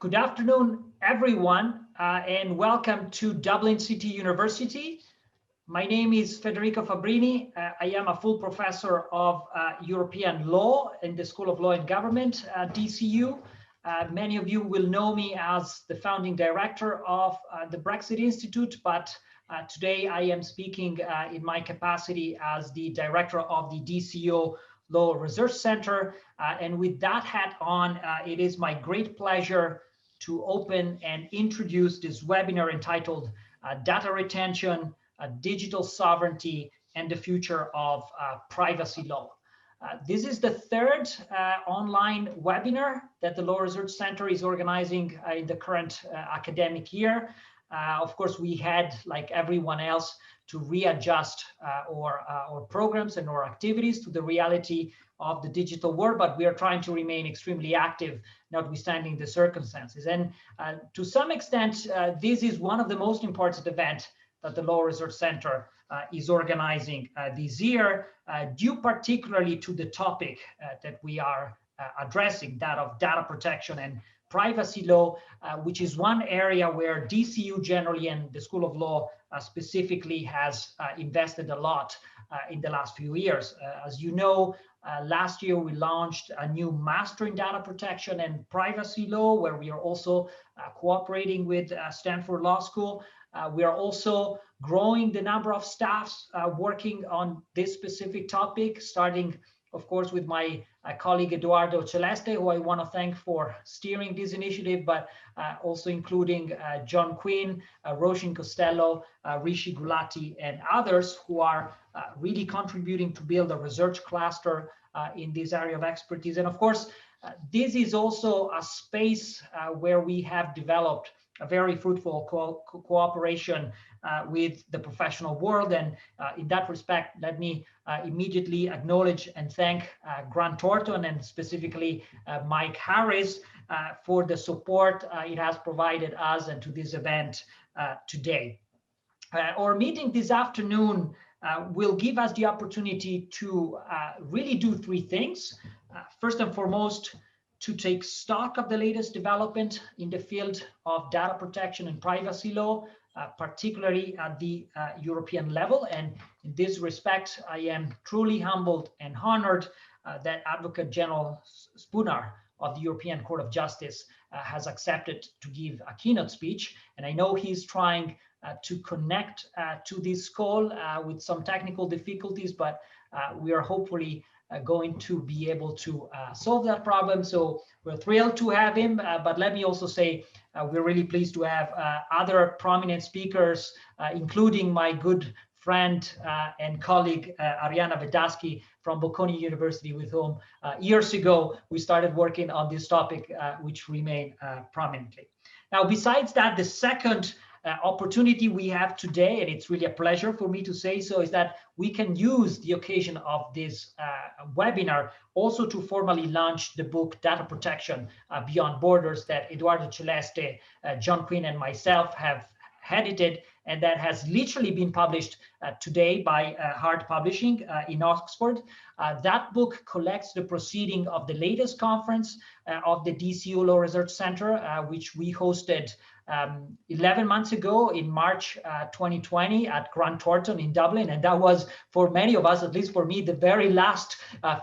Good afternoon, everyone, and welcome to Dublin City University. My name is Federico Fabbrini. I am a full professor of European law in the School of Law and Government, DCU. Many of you will know me as the founding director of the Brexit Institute, but today I am speaking in my capacity as the director of the DCO Law Research Center. And with that hat on, it is my great pleasure to open and introduce this webinar entitled Data Retention, Digital Sovereignty, and the Future of Privacy Law. This is the third online webinar that the Law Research Center is organizing in the current academic year. Of course, we had, like everyone else, to readjust our programs and our activities to the reality of the digital world, but we are trying to remain extremely active, notwithstanding the circumstances. And to some extent, this is one of the most important events that the Law Research Center is organizing this year, due particularly to the topic that we are addressing, that of data protection and privacy law, which is one area where DCU generally and the School of Law specifically has invested a lot in the last few years. As you know, last year we launched a new Master in Data Protection and Privacy Law, where we are also cooperating with Stanford Law School. We are also growing the number of staffs working on this specific topic, starting, of course, with my colleague Eduardo Celeste, who I want to thank for steering this initiative, but also including John Quinn, Roshin Costello, Rishi Gulati, and others who are really contributing to build a research cluster in this area of expertise. And of course, this is also a space where we have developed a very fruitful cooperation with the professional world. And in that respect, let me immediately acknowledge and thank Grant Thornton and specifically Mike Harris for the support it has provided us and to this event today. Our meeting this afternoon will give us the opportunity to really do three things. First and foremost, to take stock of the latest development in the field of data protection and privacy law, particularly at the European level. And in this respect, I am truly humbled and honored that Advocate General Spooner of the European Court of Justice has accepted to give a keynote speech. And I know he's trying to connect to this call with some technical difficulties, but we are hopefully going to be able to solve that problem. So we're thrilled to have him, but let me also say we're really pleased to have other prominent speakers, including my good friend and colleague Ariana Vedaski from Bocconi University, with whom years ago we started working on this topic, which remain prominently. Now, besides that, the second opportunity we have today, and it's really a pleasure for me to say so, is that we can use the occasion of this webinar also to formally launch the book Data Protection Beyond Borders that Eduardo Celeste, John Quinn, and myself have edited, and that has literally been published today by Hart Publishing in Oxford. That book collects the proceeding of the latest conference of the DCU Law Research Center, which we hosted 11 months ago in March 2020 at Grant Thornton in Dublin. And that was, for many of us, at least for me, the very last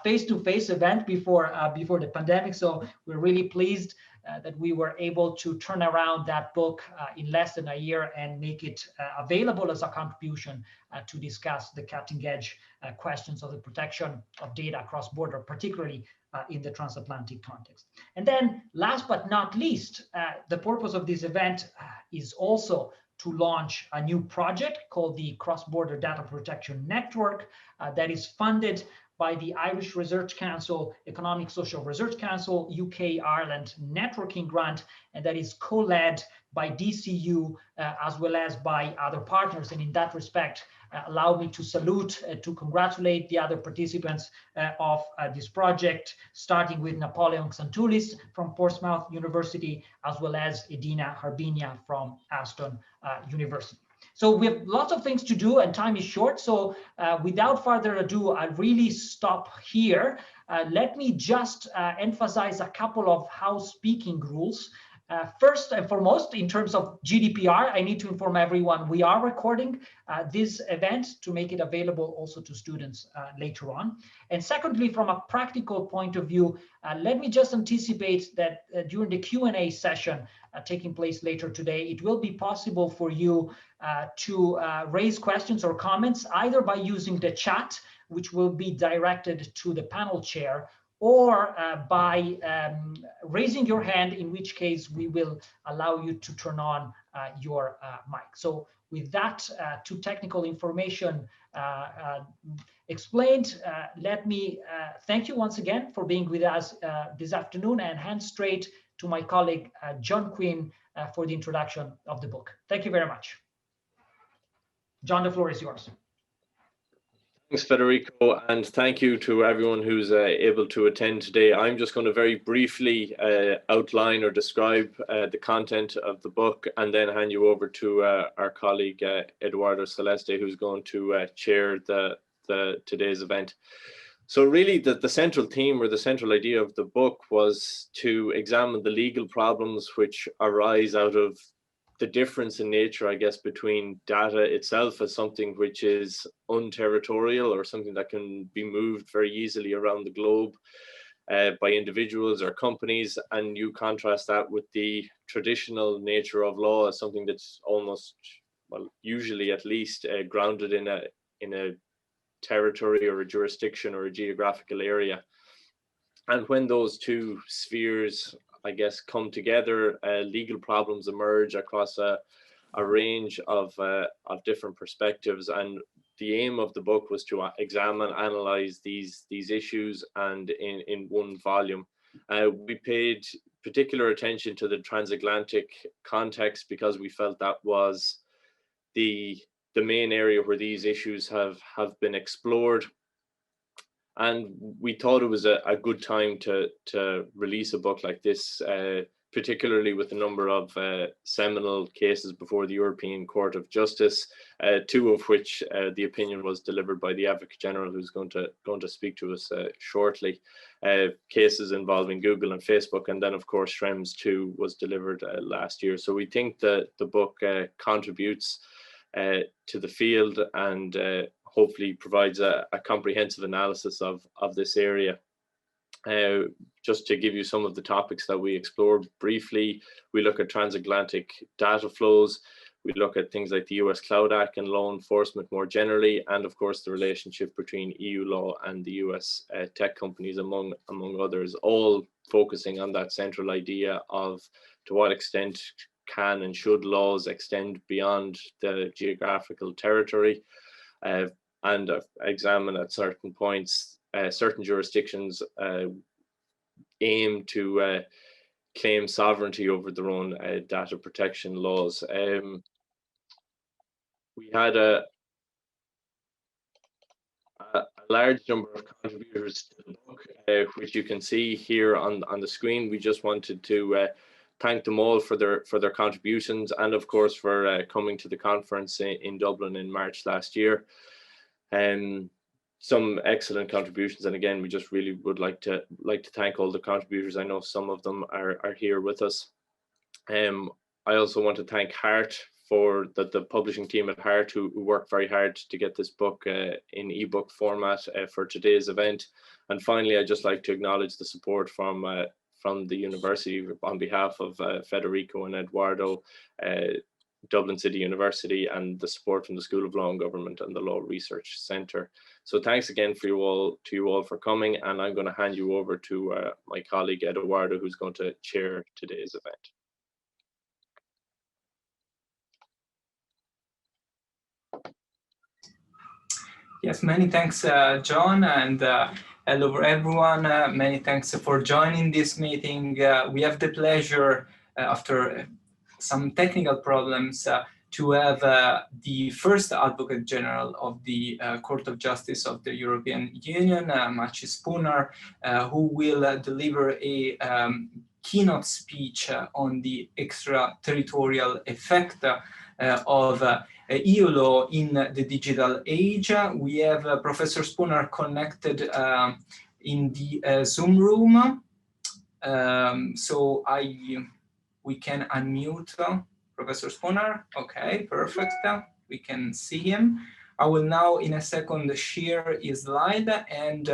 face-to-face event before the pandemic. So we're really pleased that we were able to turn around that book in less than a year and make it available as a contribution to discuss the cutting-edge questions of the protection of data across border, particularly in the transatlantic context. And then last but not least, the purpose of this event is also to launch a new project called the Cross-Border Data Protection Network that is funded by the Irish Research Council, Economic Social Research Council, UK-Ireland Networking Grant, and that is co-led by DCU as well as by other partners. And in that respect, allow me to salute, to congratulate the other participants of this project, starting with Napoleon Xantoulis from Portsmouth University, as well as Edina Harbenia from Aston University. So we have lots of things to do and time is short. So without further ado, I'll really stop here. Let me just emphasize a couple of housekeeping rules. First and foremost, in terms of GDPR, I need to inform everyone we are recording this event to make it available also to students later on. And secondly, from a practical point of view, let me just anticipate that during the Q&A session taking place later today, it will be possible for you to raise questions or comments either by using the chat, which will be directed to the panel chair, or by raising your hand, in which case we will allow you to turn on your mic. So with that two technical information explained, let me thank you once again for being with us this afternoon, and hand straight to my colleague John Quinn for the introduction of the book. Thank you very much. John, the floor is yours. Thanks, Federico, and thank you to everyone who's able to attend today. I'm just going to very briefly outline or describe the content of the book, and then hand you over to our colleague Eduardo Celeste, who's going to chair today's event. So really the central theme or the central idea of the book was to examine the legal problems which arise out of the difference in nature, I guess, between data itself as something which is unterritorial, or something that can be moved very easily around the globe by individuals or companies, and you contrast that with the traditional nature of law as something that's almost, well, usually at least grounded in a territory or a jurisdiction or a geographical area. And when those two spheres, I guess, come together, legal problems emerge across a range of different perspectives. And the aim of the book was to examine, analyze these issues, and in one volume. We paid particular attention to the transatlantic context because we felt that was the main area where these issues have been explored. And we thought it was a good time to release a book like this, particularly with a number of seminal cases before the European Court of Justice, two of which the opinion was delivered by the Advocate General, who's going to speak to us shortly. Cases involving Google and Facebook, and then of course Schrems 2 was delivered last year. So we think that the book contributes to the field, and hopefully provides a comprehensive analysis of this area. Just to give you some of the topics that we explore briefly, we look at transatlantic data flows, we look at things like the US Cloud Act and law enforcement more generally, and of course the relationship between EU law and the US tech companies, among others, all focusing on that central idea of to what extent can and should laws extend beyond the geographical territory, and examine at certain points certain jurisdictions aim to claim sovereignty over their own data protection laws. We had a large number of contributors to the book, which you can see here on the screen. We just wanted to thank them all for their contributions, and of course for coming to the conference in Dublin in March last year. Some excellent contributions, and again, we just really would like to thank all the contributors. I know some of them are here with us. I also want to thank Hart for the publishing team at Hart, who worked very hard to get this book in ebook format for today's event. And finally, I'd just like to acknowledge the support from the university on behalf of Federico and Eduardo, Dublin City University, and the support from the School of Law and Government and the Law Research Centre. So thanks again to you all for coming, and I'm going to hand you over to my colleague Eduardo, who's going to chair today's event. Yes, many thanks, John, and hello everyone. Many thanks for joining this meeting. We have the pleasure, after some technical problems, to have the first Advocate General of the Court of Justice of the European Union, Maciej Spunar, who will deliver a keynote speech on the extraterritorial effect of EU law in the digital age. We have Professor Spunar connected in the Zoom room. So we can unmute Professor Spooner. Okay, perfect. We can see him. I will now, in a second, share his slide, and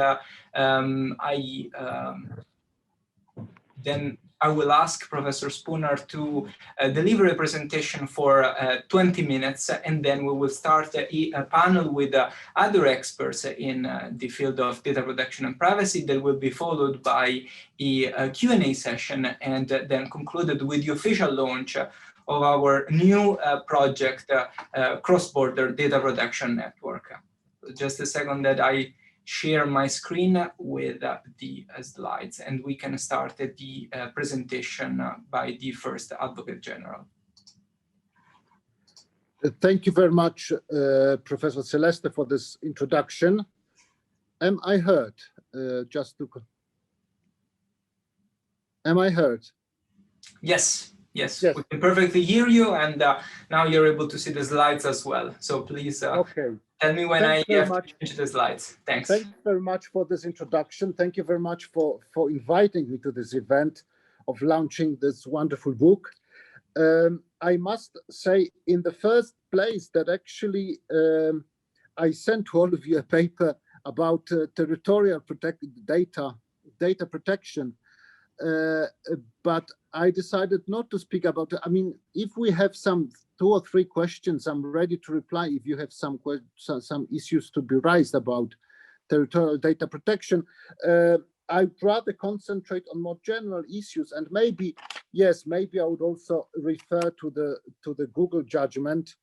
then I will ask Professor Spooner to deliver a presentation for 20 minutes, and then we will start a panel with other experts in the field of data protection and privacy that will be followed by a Q&A session, and then concluded with the official launch of our new project, Cross-Border Data Protection Network. Just a second that I share my screen with the slides, and we can start the presentation by the first Advocate General. Thank you very much, Professor Celeste, for this introduction. Am I heard? Am I heard? Yes, yes, we can perfectly hear you, and now you're able to see the slides as well. So please tell me when I have to change the slides. Thanks. Thank you very much for this introduction. Thank you very much for inviting me to this event of launching this wonderful book. I must say in the first place that actually I sent to all of you a paper about territorial protected data protection, but I decided not to speak about it. I mean, if we have some 2 or 3 questions, I'm ready to reply. If you have some issues to be raised about territorial data protection, I'd rather concentrate on more general issues, and maybe, yes, maybe I would also refer to the Google judgment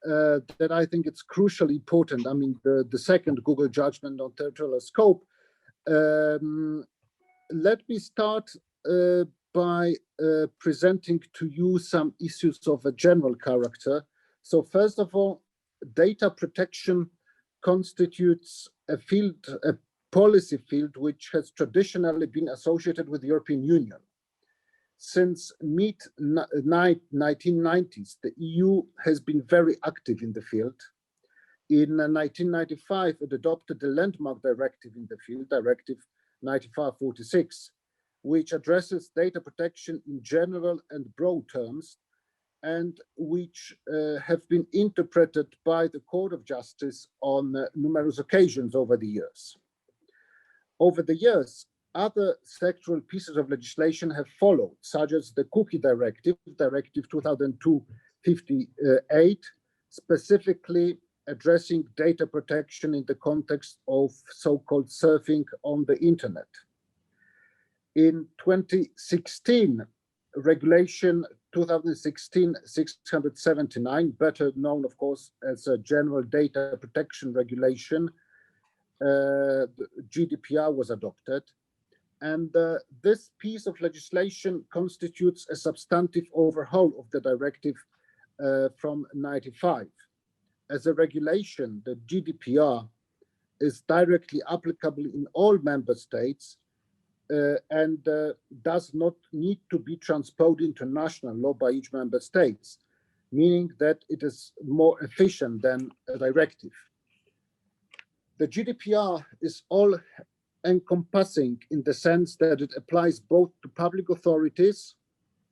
that I think it's crucially important. I mean, the second Google judgment on territorial scope. Let me start by presenting to you some issues of a general character. So first of all, data protection constitutes a policy field which has traditionally been associated with the European Union. Since mid-1990s, the EU has been very active in the field. In 1995, it adopted the landmark directive in the field, Directive 95/46, which addresses data protection in general and broad terms, and which have been interpreted by the Court of Justice on numerous occasions over the years. Over the years, other sectoral pieces of legislation have followed, such as the Cookie Directive, Directive 2002/58, specifically addressing data protection in the context of so-called surfing on the internet. In 2016, Regulation 2016/679, better known, of course, as a General Data Protection Regulation, GDPR, was adopted. And this piece of legislation constitutes a substantive overhaul of the directive from '95. As a regulation, the GDPR is directly applicable in all member states and does not need to be transposed into national law by each member state, meaning that it is more efficient than a directive. The GDPR is all-encompassing in the sense that it applies both to public authorities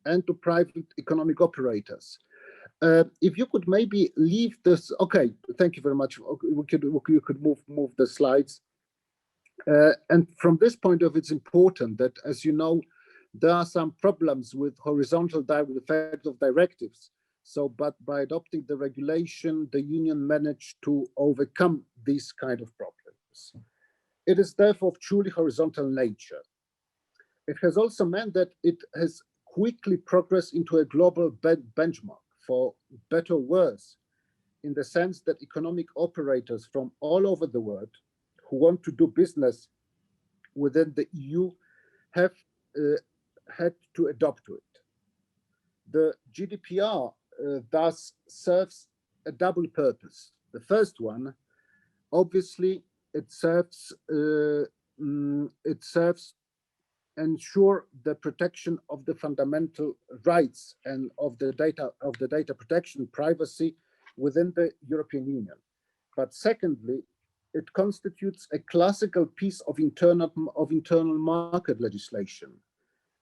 and to private economic operators. If you could maybe leave this, okay, thank you very much. You could move the slides. And from this point of view, it's important that, as you know, there are some problems with horizontal effect of directives. So, but by adopting the regulation, the Union managed to overcome these kind of problems. It is therefore of truly horizontal nature. It has also meant that it has quickly progressed into a global benchmark, for better or worse, in the sense that economic operators from all over the world who want to do business within the EU have had to adopt to it. The GDPR thus serves a double purpose. The first one, obviously, it serves ensure the protection of the fundamental rights and of the data protection, privacy within the European Union. But secondly, it constitutes a classical piece of internal market legislation.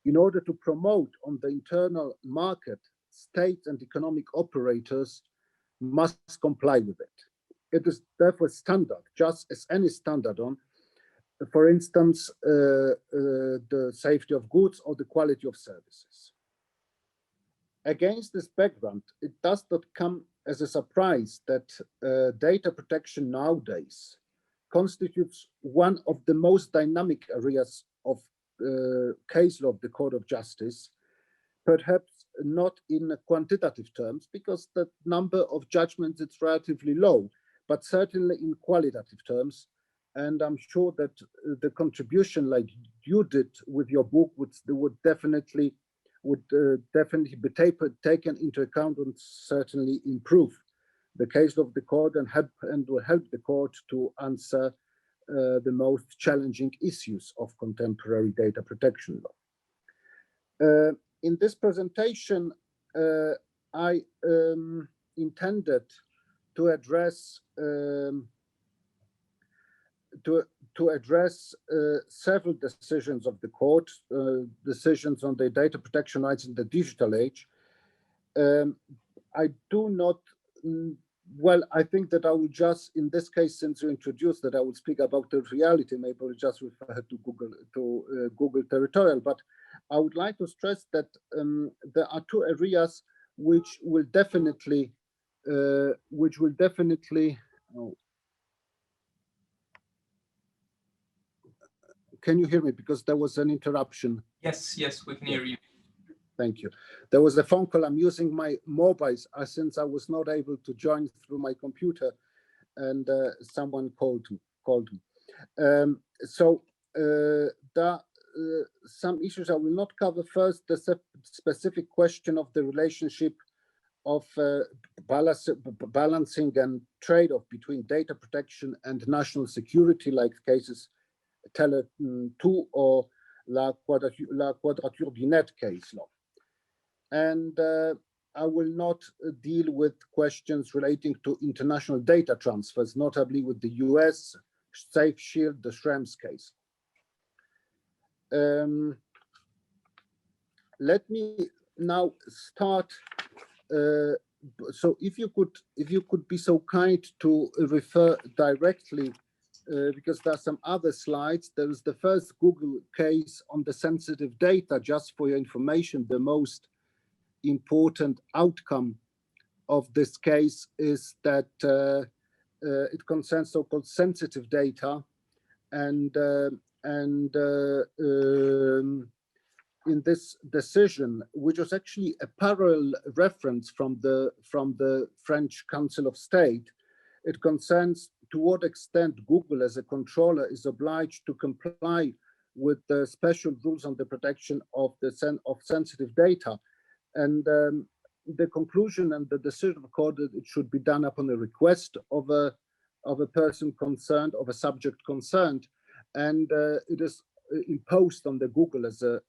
In order to promote on the internal market, states and economic operators must comply with it. It is therefore standard, just as any standard on, for instance, the safety of goods or the quality of services. Against this background, it does not come as a surprise that data protection nowadays constitutes one of the most dynamic areas of case law of the Court of Justice, perhaps not in quantitative terms, because the number of judgments is relatively low, but certainly in qualitative terms. And I'm sure that the contribution like you did with your book would definitely be taken into account and certainly improve the case of the court and will help the court to answer the most challenging issues of contemporary data protection law. In this presentation, I intended to address several decisions of the court, decisions on the data protection rights in the digital age. I do not, well, I think that I will just, in this case, since you introduced that, I will speak about the reality, maybe I'll just refer to Google territorial, but I would like to stress that there are two areas which will definitely, can you hear me? Because there was an interruption. Yes, we can hear you. Thank you. There was a phone call. I'm using my mobiles since I was not able to join through my computer, and someone called me. So there are some issues I will not cover. First, the specific question of the relationship of balancing and trade-off between data protection and national security, like cases Tele 2 or La Quadrature du Net case law. And I will not deal with questions relating to international data transfers, notably with the US, Safe Shield, the Schrems case. Let me now start. So if you could be so kind to refer directly, because there are some other slides. There is the first Google case on the sensitive data. Just for your information, the most important outcome of this case is that it concerns so-called sensitive data, and in this decision, which was actually a parallel reference from the French Council of State, it concerns to what extent Google as a controller is obliged to comply with the special rules on the protection of sensitive data. And the conclusion and the decision recorded, it should be done upon a request of a person concerned, of a subject concerned, and it is imposed on the Google as a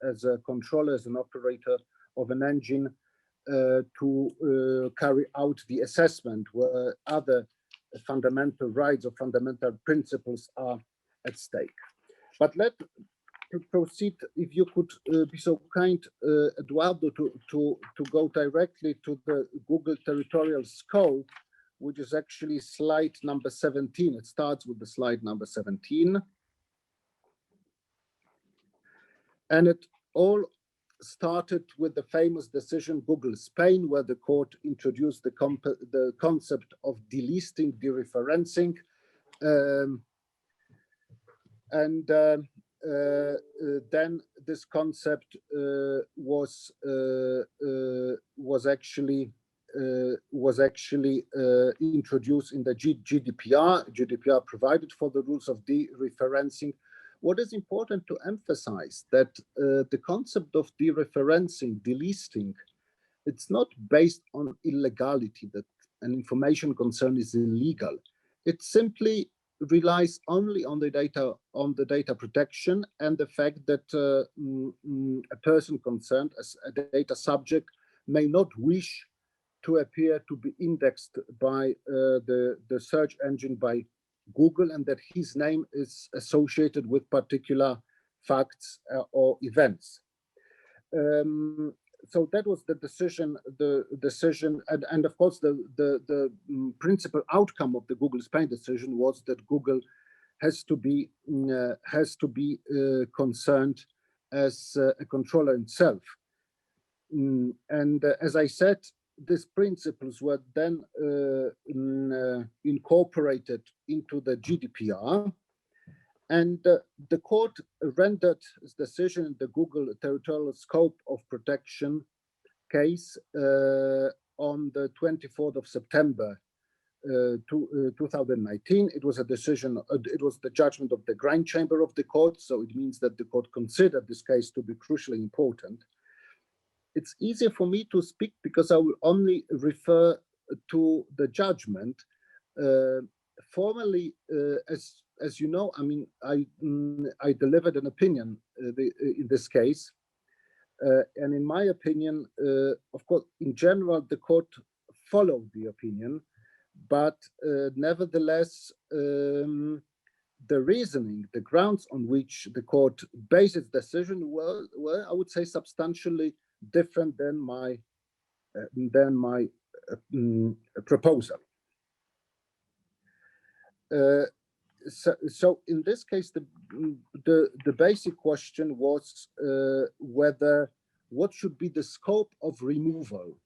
controller, as an operator of an engine, to carry out the assessment where other fundamental rights or fundamental principles are at stake. But let proceed, if you could be so kind, Eduardo, to go directly to the Google territorial scope, which is actually slide number 17. It starts with the slide number 17. And it all started with the famous decision Google Spain, where the court introduced the concept of delisting, dereferencing, and then this concept was actually introduced in the GDPR. GDPR provided for the rules of dereferencing. What is important to emphasize that the concept of dereferencing, delisting, it's not based on illegality, that an information concern is illegal. It simply relies only on the data protection and the fact that a person concerned as a data subject may not wish to appear to be indexed by the search engine by Google, and that his name is associated with particular facts or events. So that was the decision. And of course, the principal outcome of the Google Spain decision was that Google has to be concerned as a controller itself. And as I said, these principles were then incorporated into the Gdpr, and the court rendered its decision in the Google territorial scope of protection case on the 24th of September 2019. It was a decision, it was the judgment of the Grand Chamber of the court, so it means that the court considered this case to be crucially important. It's easier for me to speak because I will only refer to the judgment. Formally, as you know, I mean, I delivered an opinion in this case, and in my opinion, of course, in general, the court followed the opinion, but nevertheless, the reasoning, the grounds on which the court based its decision were, I would say, substantially different than my proposal. So in this case, the basic question was whether what should be the scope of removal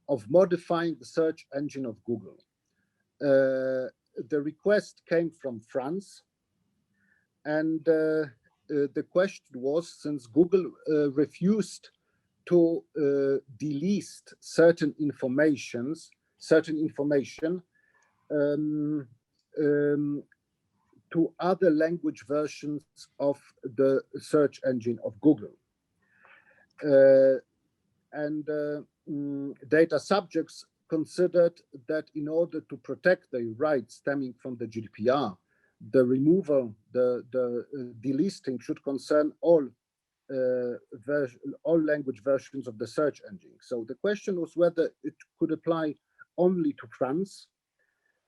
of modifying the search engine of Google. The request came from France, and the question was, since Google refused to delist certain information to other language versions of the search engine of Google. Data subjects considered that in order to protect their rights stemming from the GDPR, the removal, the delisting should concern all language versions of the search engine. So the question was whether it could apply only to France,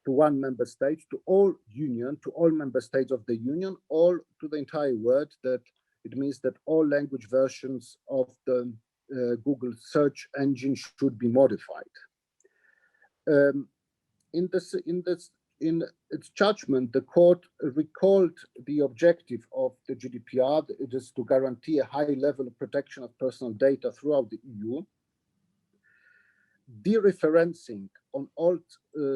to one member state, to all member states of the union, or to the entire world. That it means that all language versions of the Google search engine should be modified. In its judgment, the court recalled the objective of the GDPR. It is to guarantee a high level of protection of personal data throughout the EU. Dereferencing on all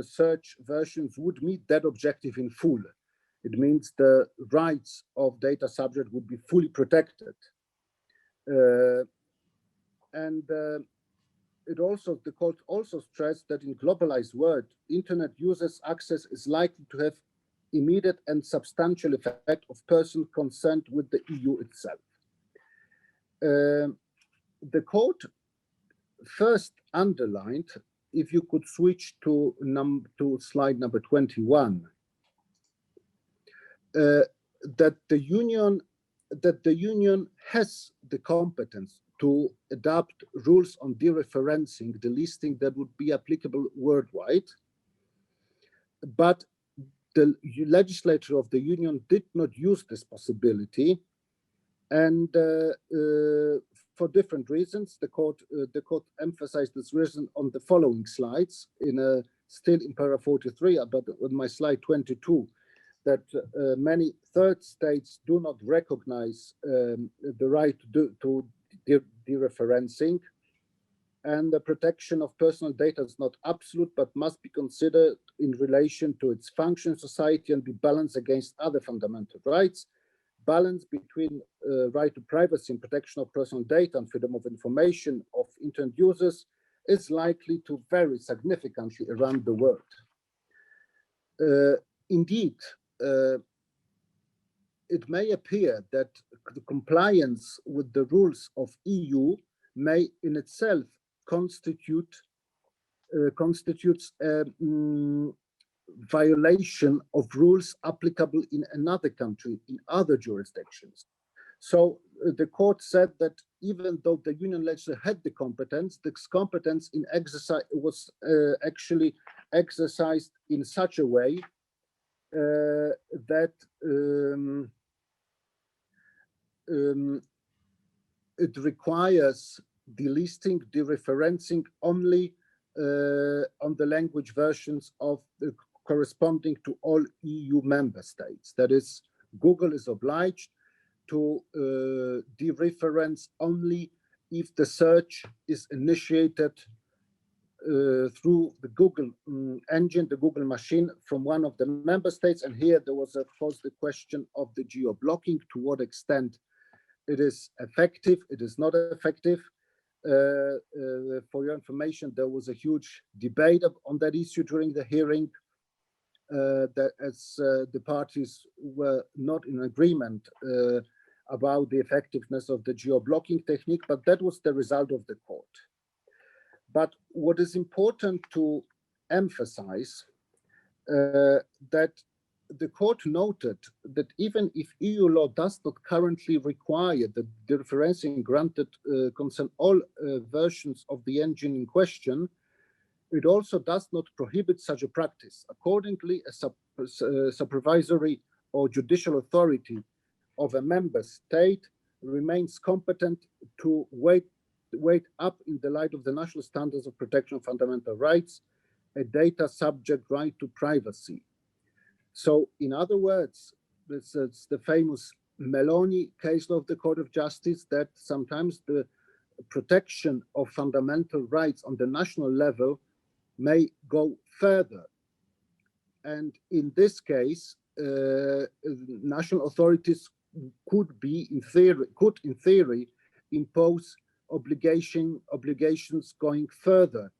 search versions would meet that objective in full. It means the rights of data subject would be fully protected. The court also stressed that in globalized world, internet users' access is likely to have immediate and substantial effect of person concerned with the EU itself. The court first underlined, if you could switch to slide number 21, that the union has the competence to adopt rules on dereferencing, the listing that would be applicable worldwide. But the legislature of the union did not use this possibility. And for different reasons, the court emphasized this reason on the following slides, still in paragraph 43, but on my slide 22, that many third states do not recognize the right to dereferencing, and the protection of personal data is not absolute, but must be considered in relation to its function in society and be balanced against other fundamental rights. Balance between right to privacy and protection of personal data and freedom of information of internet users is likely to vary significantly around the world. Indeed, it may appear that the compliance with the rules of EU may in itself constitutes a violation of rules applicable in another country, in other jurisdictions. So the court said that even though the union legislature had the competence, this competence in exercise was actually exercised in such a way that it requires delisting, dereferencing only on the language versions of the corresponding to all EU member states. That is, Google is obliged to dereference only if the search is initiated through the Google engine, the Google machine from one of the member states. And here there was, of course, the question of the geo-blocking, to what extent it is effective, it is not effective. For your information, there was a huge debate on that issue during the hearing, that as the parties were not in agreement about the effectiveness of the geo-blocking technique, but that was the result of the court. But what is important to emphasize that the court noted that even if EU law does not currently require that the dereferencing granted concern all versions of the engine in question, it also does not prohibit such a practice. Accordingly, a supervisory or judicial authority of a member state remains competent to weigh up, in the light of the national standards of protection of fundamental rights, a data subject right to privacy. So, in other words, this is the famous Meloni case law of the Court of Justice, that sometimes the protection of fundamental rights on the national level may go further. And in this case, national authorities could in theory, impose obligations going further.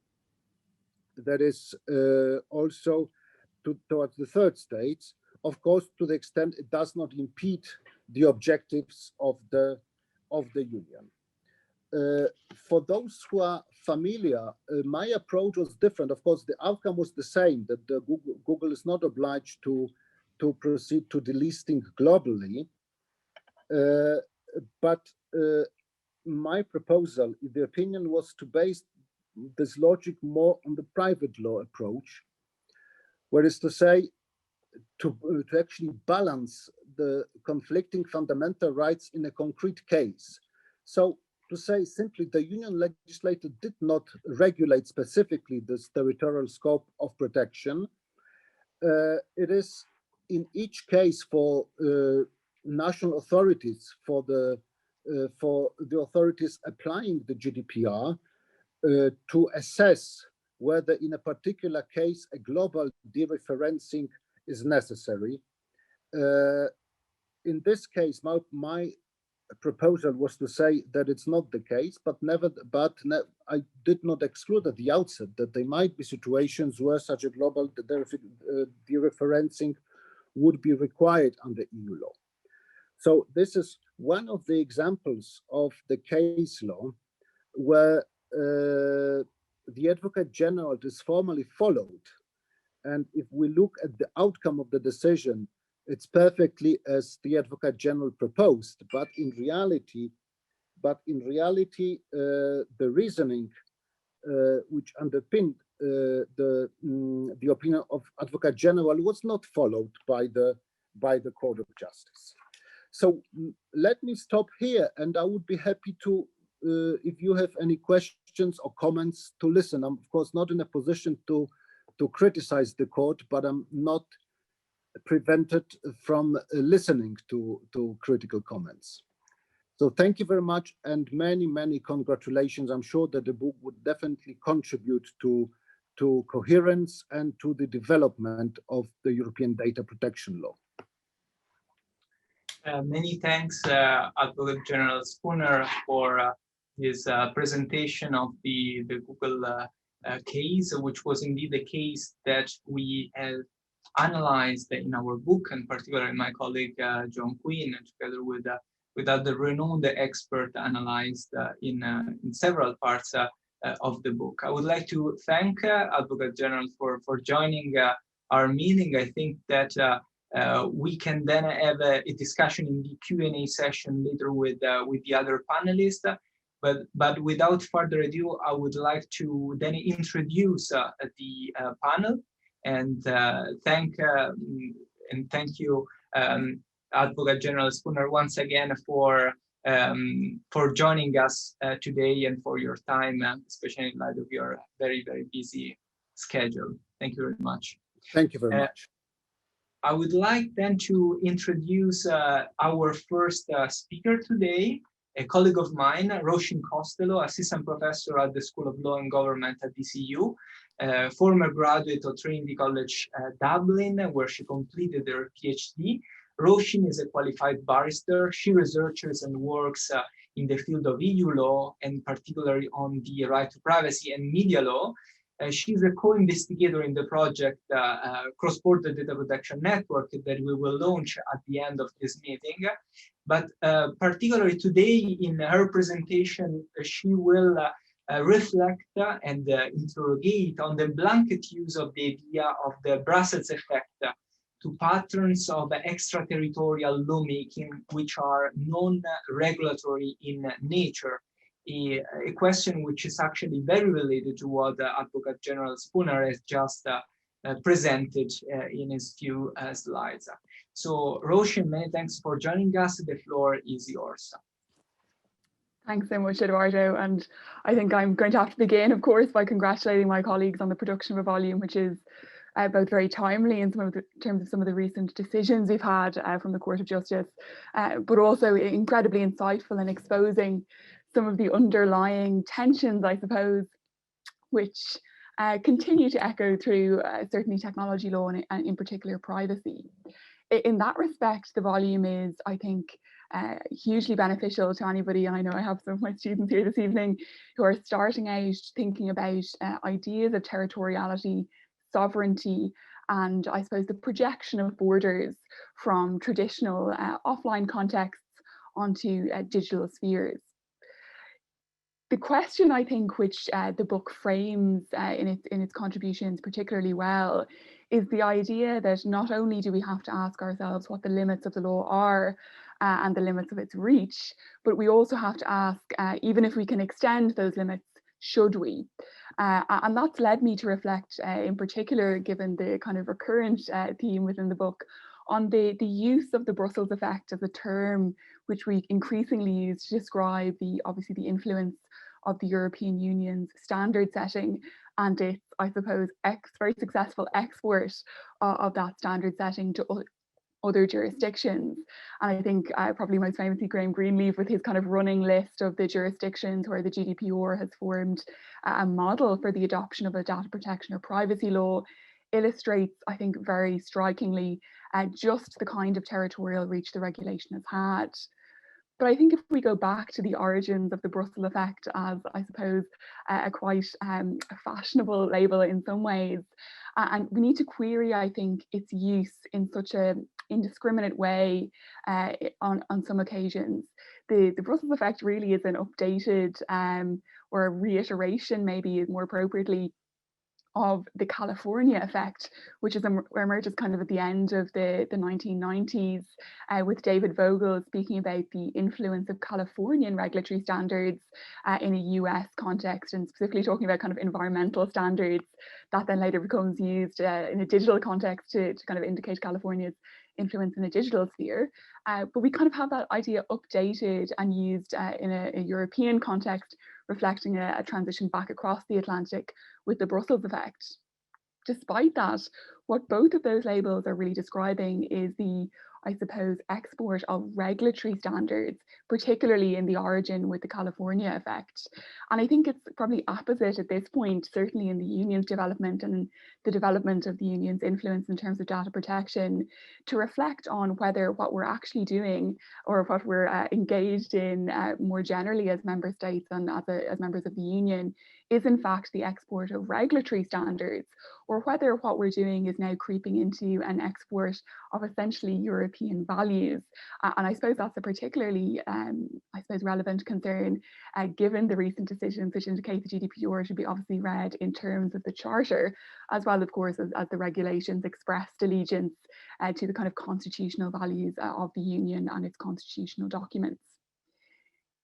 That is also towards the third states, of course, to the extent it does not impede the objectives of the union. For those who are familiar, my approach was different. Of course, the outcome was the same, that Google is not obliged to proceed to delisting globally. But my proposal, the opinion, was to base this logic more on the private law approach, where is to say, to actually balance the conflicting fundamental rights in a concrete case. So to say simply, the union legislator did not regulate specifically this territorial scope of protection. It is in each case for national authorities, for the authorities applying the GDPR, to assess whether in a particular case a global dereferencing is necessary. In this case, my proposal was to say that it's not the case, but I did not exclude at the outset that there might be situations where such a global dereferencing would be required under EU law. So this is one of the examples of the case law where the Advocate General is formally followed. And if we look at the outcome of the decision, it's perfectly as the Advocate General proposed, but in reality, the reasoning which underpinned the opinion of Advocate General was not followed by the Court of Justice. So let me stop here, and I would be happy to, if you have any questions or comments, to listen. I'm of course not in a position to criticize the court, but I'm not prevented from listening to critical comments. So thank you very much, and many congratulations. I'm sure that the book would definitely contribute to coherence and to the development of the European data protection law. Many thanks, Advocate General Spooner, for his presentation of the Google case, which was indeed the case that we have analyzed in our book, and particularly my colleague John Quinn, together with other renowned expert, analyzed in several parts of the book. I would like to thank Advocate General for joining our meeting. I think that we can then have a discussion in the Q&A session later with the other panelists. But without further ado, I would like to then introduce the panel and thank you, Advocate General Spooner, once again for for joining us today and for your time, especially in light of your very, very busy schedule. Thank you very much. Thank you very much. I would like then to introduce our first speaker today, a colleague of mine, Roshin Costello, assistant professor at the School of Law and Government at DCU, former graduate of Trinity College Dublin, where she completed her PhD. Roshin is a qualified barrister. She researches and works in the field of EU law, and particularly on the right to privacy and media law. She's a co-investigator in the project Cross-Border Data Protection Network that we will launch at the end of this meeting. But particularly today in her presentation, she will reflect and interrogate on the blanket use of the idea of the Brussels effect to patterns of extraterritorial lawmaking, which are non-regulatory in nature. A question which is actually very related to what Advocate General Spooner has just presented in his few slides. So Roshin, many thanks for joining us. The floor is yours. Thanks so much, Eduardo. And I think I'm going to have to begin, of course, by congratulating my colleagues on the production of a volume, which is both very timely in terms of some of the recent decisions we've had from the Court of Justice, but also incredibly insightful in exposing some of the underlying tensions, I suppose, which continue to echo through certainly technology law and in particular privacy. In that respect, the volume is, I think, hugely beneficial to anybody. And I know I have some of my students here this evening who are starting out thinking about ideas of territoriality, sovereignty, and I suppose the projection of borders from traditional offline contexts onto digital spheres. The question, I think, which the book frames in its contributions particularly well is the idea that not only do we have to ask ourselves what the limits of the law are and the limits of its reach, but we also have to ask, even if we can extend those limits, should we? And that's led me to reflect in particular, given the kind of recurrent theme within the book, on the use of the Brussels effect as a term which we increasingly use to describe obviously the influence of the European Union's standard setting and its, I suppose, very successful export of that standard setting to other jurisdictions. And I think probably most famously Graham Greenleaf, with his kind of running list of the jurisdictions where the Gdpr has formed a model for the adoption of a data protection or privacy law, illustrates, I think, very strikingly just the kind of territorial reach the regulation has had. But I think if we go back to the origins of the Brussels effect as, I suppose, a quite fashionable label in some ways, and we need to query, I think, its use in such an indiscriminate way on some occasions. The Brussels effect really is an updated or a reiteration, maybe more appropriately, of the California effect, which emerges kind of at the end of the 1990s, with David Vogel speaking about the influence of Californian regulatory standards in a US context, and specifically talking about kind of environmental standards that then later becomes used in a digital context to kind of indicate California's influence in the digital sphere. But we kind of have that idea updated and used in a European context, reflecting a transition back across the Atlantic with the Brussels effect. Despite that, what both of those labels are really describing is the, I suppose, export of regulatory standards, particularly in the origin with the California effect. And I think it's probably opposite at this point, certainly in the union's development and the development of the union's influence in terms of data protection, to reflect on whether what we're actually doing or what we're engaged in more generally as member states and as members of the union is in fact the export of regulatory standards, or whether what we're doing is now creeping into an export of essentially European values. And I suppose that's a particularly, relevant concern, given the recent decisions which indicate the GDPR should be obviously read in terms of the Charter, as well, of course, as the regulations expressed allegiance to the kind of constitutional values of the Union and its constitutional documents.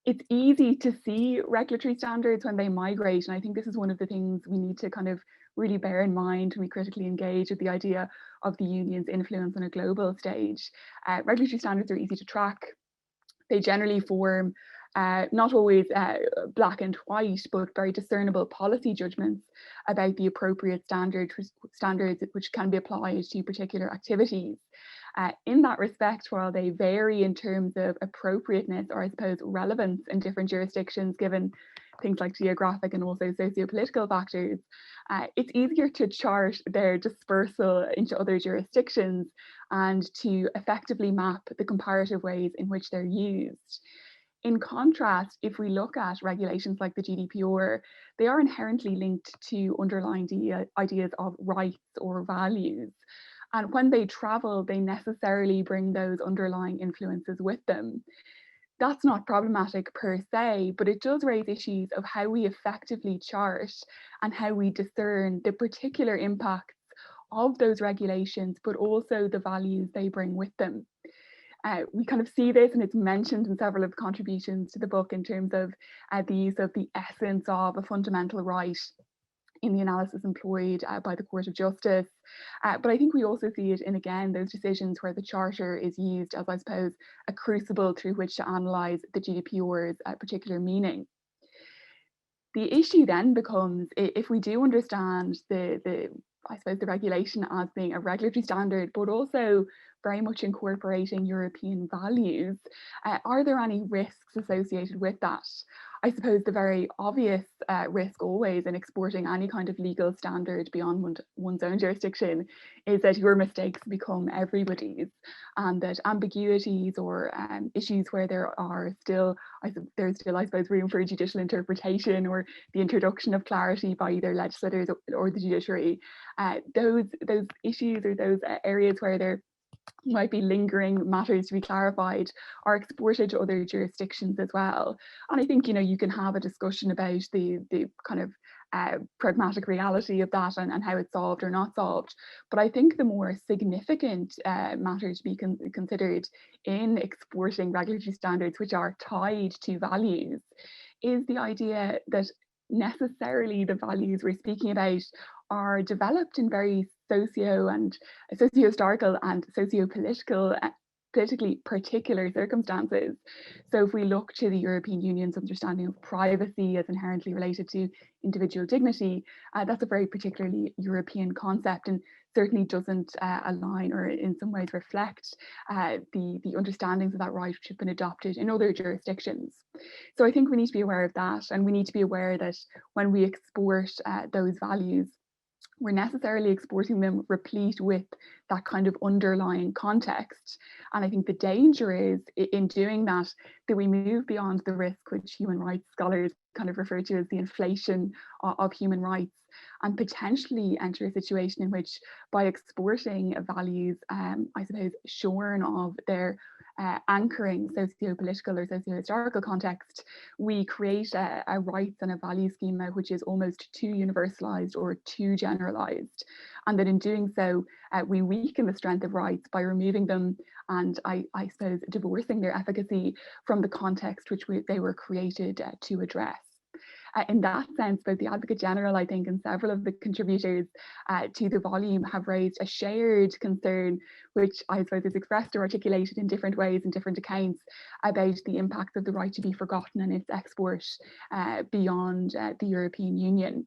It's easy to see regulatory standards when they migrate, and I think this is one of the things we need to kind of really bear in mind when we critically engage with the idea of the union's influence on a global stage. Regulatory standards are easy to track. They generally form not always black and white, but very discernible policy judgments about the appropriate standards which can be applied to particular activities. In that respect, while they vary in terms of appropriateness or I suppose relevance in different jurisdictions, given things like geographic and also socio-political factors, it's easier to chart their dispersal into other jurisdictions and to effectively map the comparative ways in which they're used. In contrast, if we look at regulations like the GDPR, they are inherently linked to underlying ideas of rights or values. And when they travel, they necessarily bring those underlying influences with them. That's not problematic per se, but it does raise issues of how we effectively chart and how we discern the particular impacts of those regulations, but also the values they bring with them. We kind of see this, and it's mentioned in several of the contributions to the book in terms of the use of the essence of a fundamental right in the analysis employed by the Court of Justice. But I think we also see it in, again, those decisions where the Charter is used as, I suppose, a crucible through which to analyse the GDPR's particular meaning. The issue then becomes, if we do understand I suppose the regulation as being a regulatory standard, but also very much incorporating European values, are there any risks associated with that? I suppose the very obvious risk always in exporting any kind of legal standard beyond one's own jurisdiction is that your mistakes become everybody's, and that ambiguities or issues where there's still, I suppose, room for judicial interpretation or the introduction of clarity by either legislators or the judiciary, those issues or those areas where there might be lingering matters to be clarified are exported to other jurisdictions as well. And I think, you can have a discussion about the kind of pragmatic reality of that and how it's solved or not solved. But I think the more significant matter to be considered in exporting regulatory standards which are tied to values is the idea that necessarily the values we're speaking about are developed in very socio-historical and politically particular circumstances. So if we look to the European Union's understanding of privacy as inherently related to individual dignity, that's a very particularly European concept and certainly doesn't align or in some ways reflect the understandings of that right which have been adopted in other jurisdictions. So I think we need to be aware of that, and we need to be aware that when we export those values, we're necessarily exporting them replete with that kind of underlying context. And I think the danger is in doing that we move beyond the risk which human rights scholars kind of refer to as the inflation of human rights, and potentially enter a situation in which by exporting values, I suppose, shorn of their anchoring socio-political or socio-historical context, we create a rights and a value schema which is almost too universalized or too generalized, and that in doing so we weaken the strength of rights by removing them and I suppose divorcing their efficacy from the context which they were created to address. In that sense, both the Advocate General, I think, and several of the contributors to the volume have raised a shared concern, which I suppose is expressed or articulated in different ways in different accounts, about the impacts of the right to be forgotten and its export beyond the European Union.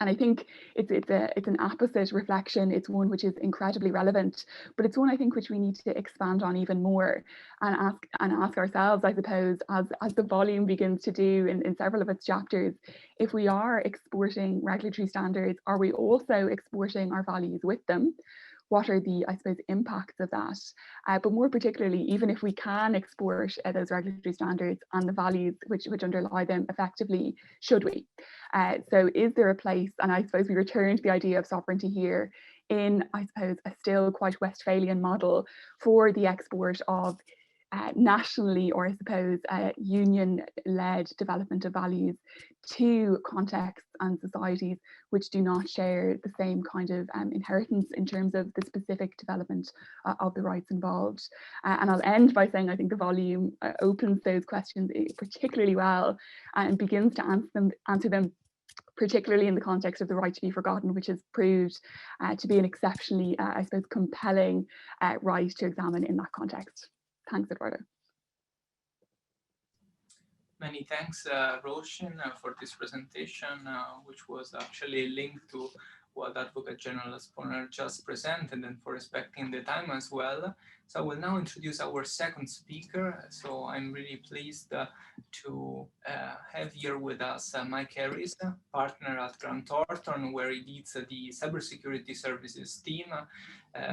And I think it's an apposite reflection. It's one which is incredibly relevant, but it's one I think which we need to expand on even more and ask ourselves, I suppose, as the volume begins to do in several of its chapters, if we are exporting regulatory standards, are we also exporting our values with them? What are the, I suppose, impacts of that? But more particularly, even if we can export those regulatory standards and the values which underlie them effectively, should we? So is there a place, and I suppose we return to the idea of sovereignty here, in, I suppose, a still quite Westphalian model for the export of nationally, or I suppose union-led development of values to contexts and societies which do not share the same kind of inheritance in terms of the specific development of the rights involved. And I'll end by saying I think the volume opens those questions particularly well and begins to answer them particularly in the context of the right to be forgotten, which has proved to be an exceptionally, I suppose, compelling right to examine in that context. Thanks, Eduardo. Many thanks, Roshin, for this presentation, which was actually linked to what Advocate General Spooner just presented, and for respecting the time as well. So I will now introduce our second speaker. So I'm really pleased to have here with us Mike Harris, partner at Grant Thornton, where he leads the cybersecurity services team.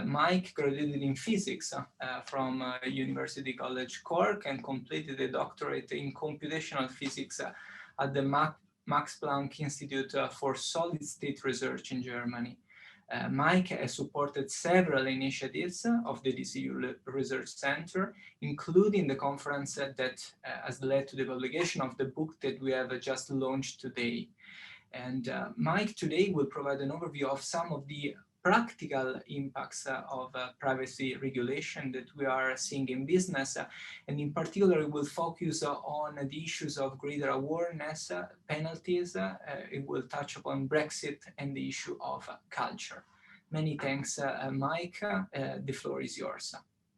Mike graduated in physics from University College Cork and completed a doctorate in computational physics at the Max Planck Institute for Solid State Research in Germany. Mike has supported several initiatives of the DCU Research Center, including the conference that has led to the publication of the book that we have just launched today. And Mike today will provide an overview of some of the practical impacts of privacy regulation that we are seeing in business. And in particular, we'll focus on the issues of greater awareness, penalties. It will touch upon Brexit and the issue of culture. Many thanks, Mike. The floor is yours.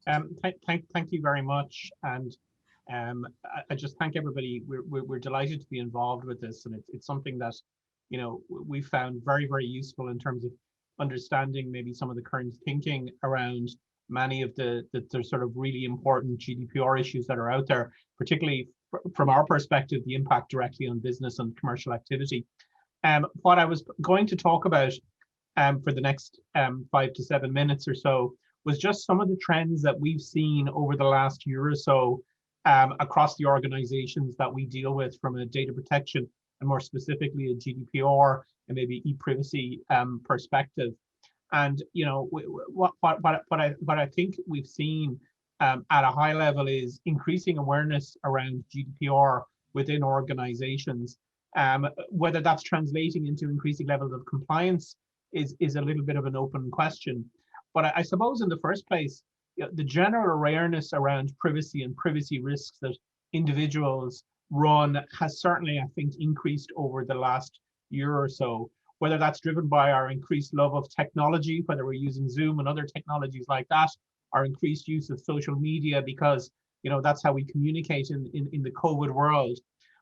Thank you very much. And I just thank everybody. We're delighted to be involved with this. And it's something that, you know, we found very, very useful in terms of understanding maybe some of the current thinking around many of the sort of really important GDPR issues that are out there, particularly from our perspective, the impact directly on business and commercial activity. What I was going to talk about for the next 5 to 7 minutes or so was just some of the trends that we've seen over the last year or so across the organizations that we deal with from a data protection and more specifically a GDPR and maybe e-privacy perspective. And you know what I think we've seen at a high level is increasing awareness around GDPR within organizations. Whether that's translating into increasing levels of compliance is a little bit of an open question. But I suppose in the first place, you know, the general awareness around privacy and privacy risks that individuals run has certainly, I think, increased over the last year or so, whether that's driven by our increased love of technology, whether we're using Zoom and other technologies like that, our increased use of social media, because, you know, that's how we communicate in the COVID world.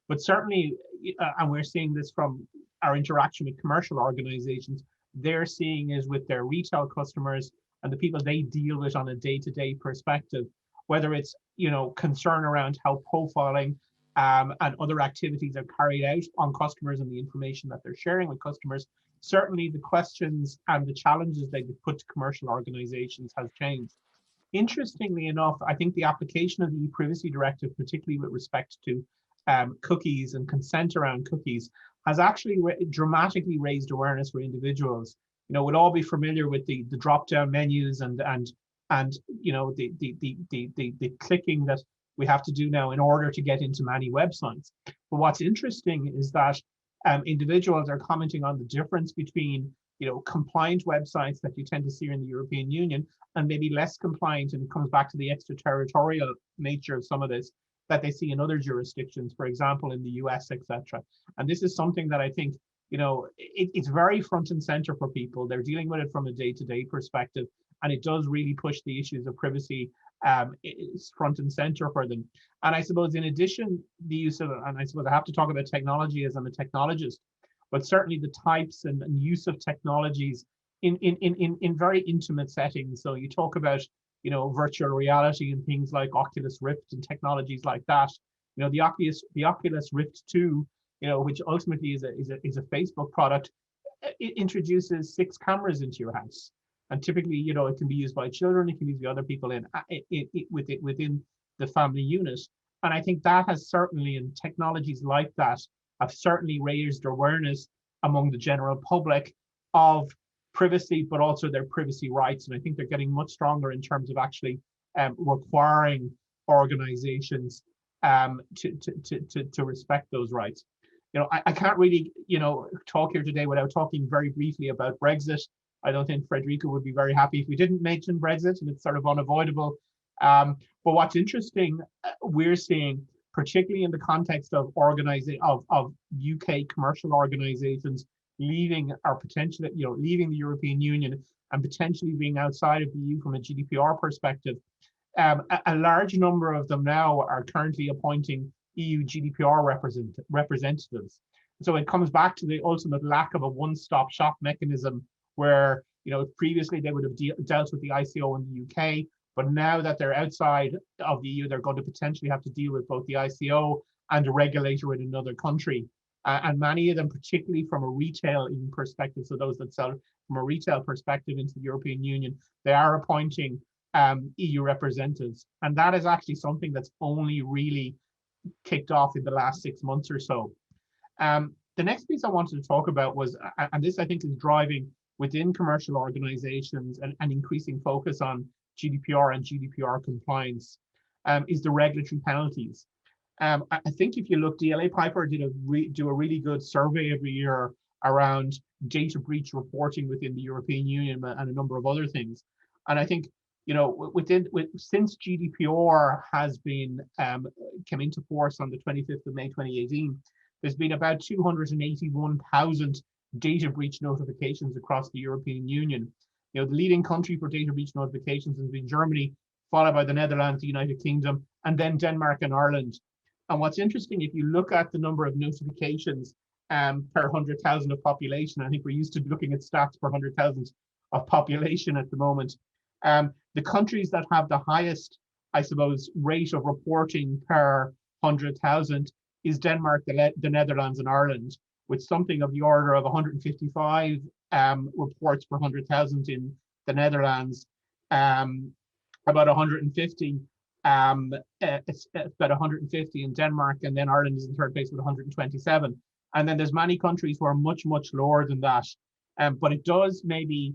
But certainly, and we're seeing this from our interaction with commercial organizations, they're seeing is with their retail customers and the people they deal with on a day-to-day perspective, whether it's, you know, concern around how profiling and other activities are carried out on customers and the information that they're sharing with customers. Certainly the questions and the challenges they put to commercial organizations has changed. Interestingly enough, I think the application of the e-privacy directive, particularly with respect to cookies and consent around cookies, has actually dramatically raised awareness for individuals. You know, we'll all be familiar with the drop-down menus and you know the clicking that we have to do now in order to get into many websites. But what's interesting is that individuals are commenting on the difference between, you know, compliant websites that you tend to see in the European Union and maybe less compliant, and it comes back to the extraterritorial nature of some of this that they see in other jurisdictions, for example, in the US, etc. And this is something that I think, you know, it's very front and center for people. They're dealing with it from a day-to-day perspective, and it does really push the issues of privacy front and center for them. And I suppose in addition, the use of, and I suppose I have to talk about technology as I'm a technologist, but certainly the types and use of technologies in very intimate settings. So you talk about, you know, virtual reality and things like Oculus Rift and technologies like that. You know, the Oculus Rift 2, you know, which ultimately is a Facebook product, it introduces 6 cameras into your house. And typically, you know, it can be used by children, it can be used by other people within the family unit. And I think that has certainly, and technologies like that have certainly raised awareness among the general public of privacy, but also their privacy rights. And I think they're getting much stronger in terms of actually requiring organizations to respect those rights. You know, I can't really, you know, talk here today without talking very briefly about Brexit. I don't think Federico would be very happy if we didn't mention Brexit, and it's sort of unavoidable. But what's interesting, we're seeing, particularly in the context of of UK commercial organizations leaving or potentially, you know, leaving the European Union and potentially being outside of the EU from a GDPR perspective, a large number of them now are currently appointing EU GDPR representatives. So it comes back to the ultimate lack of a one-stop shop mechanism where, previously they would have dealt with the ICO in the UK, but now that they're outside of the EU, they're going to potentially have to deal with both the ICO and a regulator in another country. And many of them, particularly from a retail perspective, so those that sell from a retail perspective into the European Union, they are appointing EU representatives. And that is actually something that's only really kicked off in the last 6 months or so. The next piece I wanted to talk about was, and this I think is driving within commercial organizations and increasing focus on GDPR and GDPR compliance, is the regulatory penalties. I think if you look, DLA Piper do a really good survey every year around data breach reporting within the European Union and a number of other things. And I think, since GDPR has been came into force on the 25th of May 2018, there's been about 281,000 data breach notifications across the European Union. The leading country for data breach notifications has been Germany, followed by the Netherlands, the United Kingdom, and then Denmark and Ireland. And what's interesting, if you look at the number of notifications per 100,000 of population, I think we're used to looking at stats per 100,000 of population at the moment. The countries that have the highest, I suppose, rate of reporting per 100,000 is Denmark, the Netherlands, and Ireland, with something of the order of 155 reports per 100,000 in the Netherlands, about 150. It's about 150 in Denmark, and then Ireland is in third place with 127. And then there's many countries who are much, much lower than that. But it does maybe,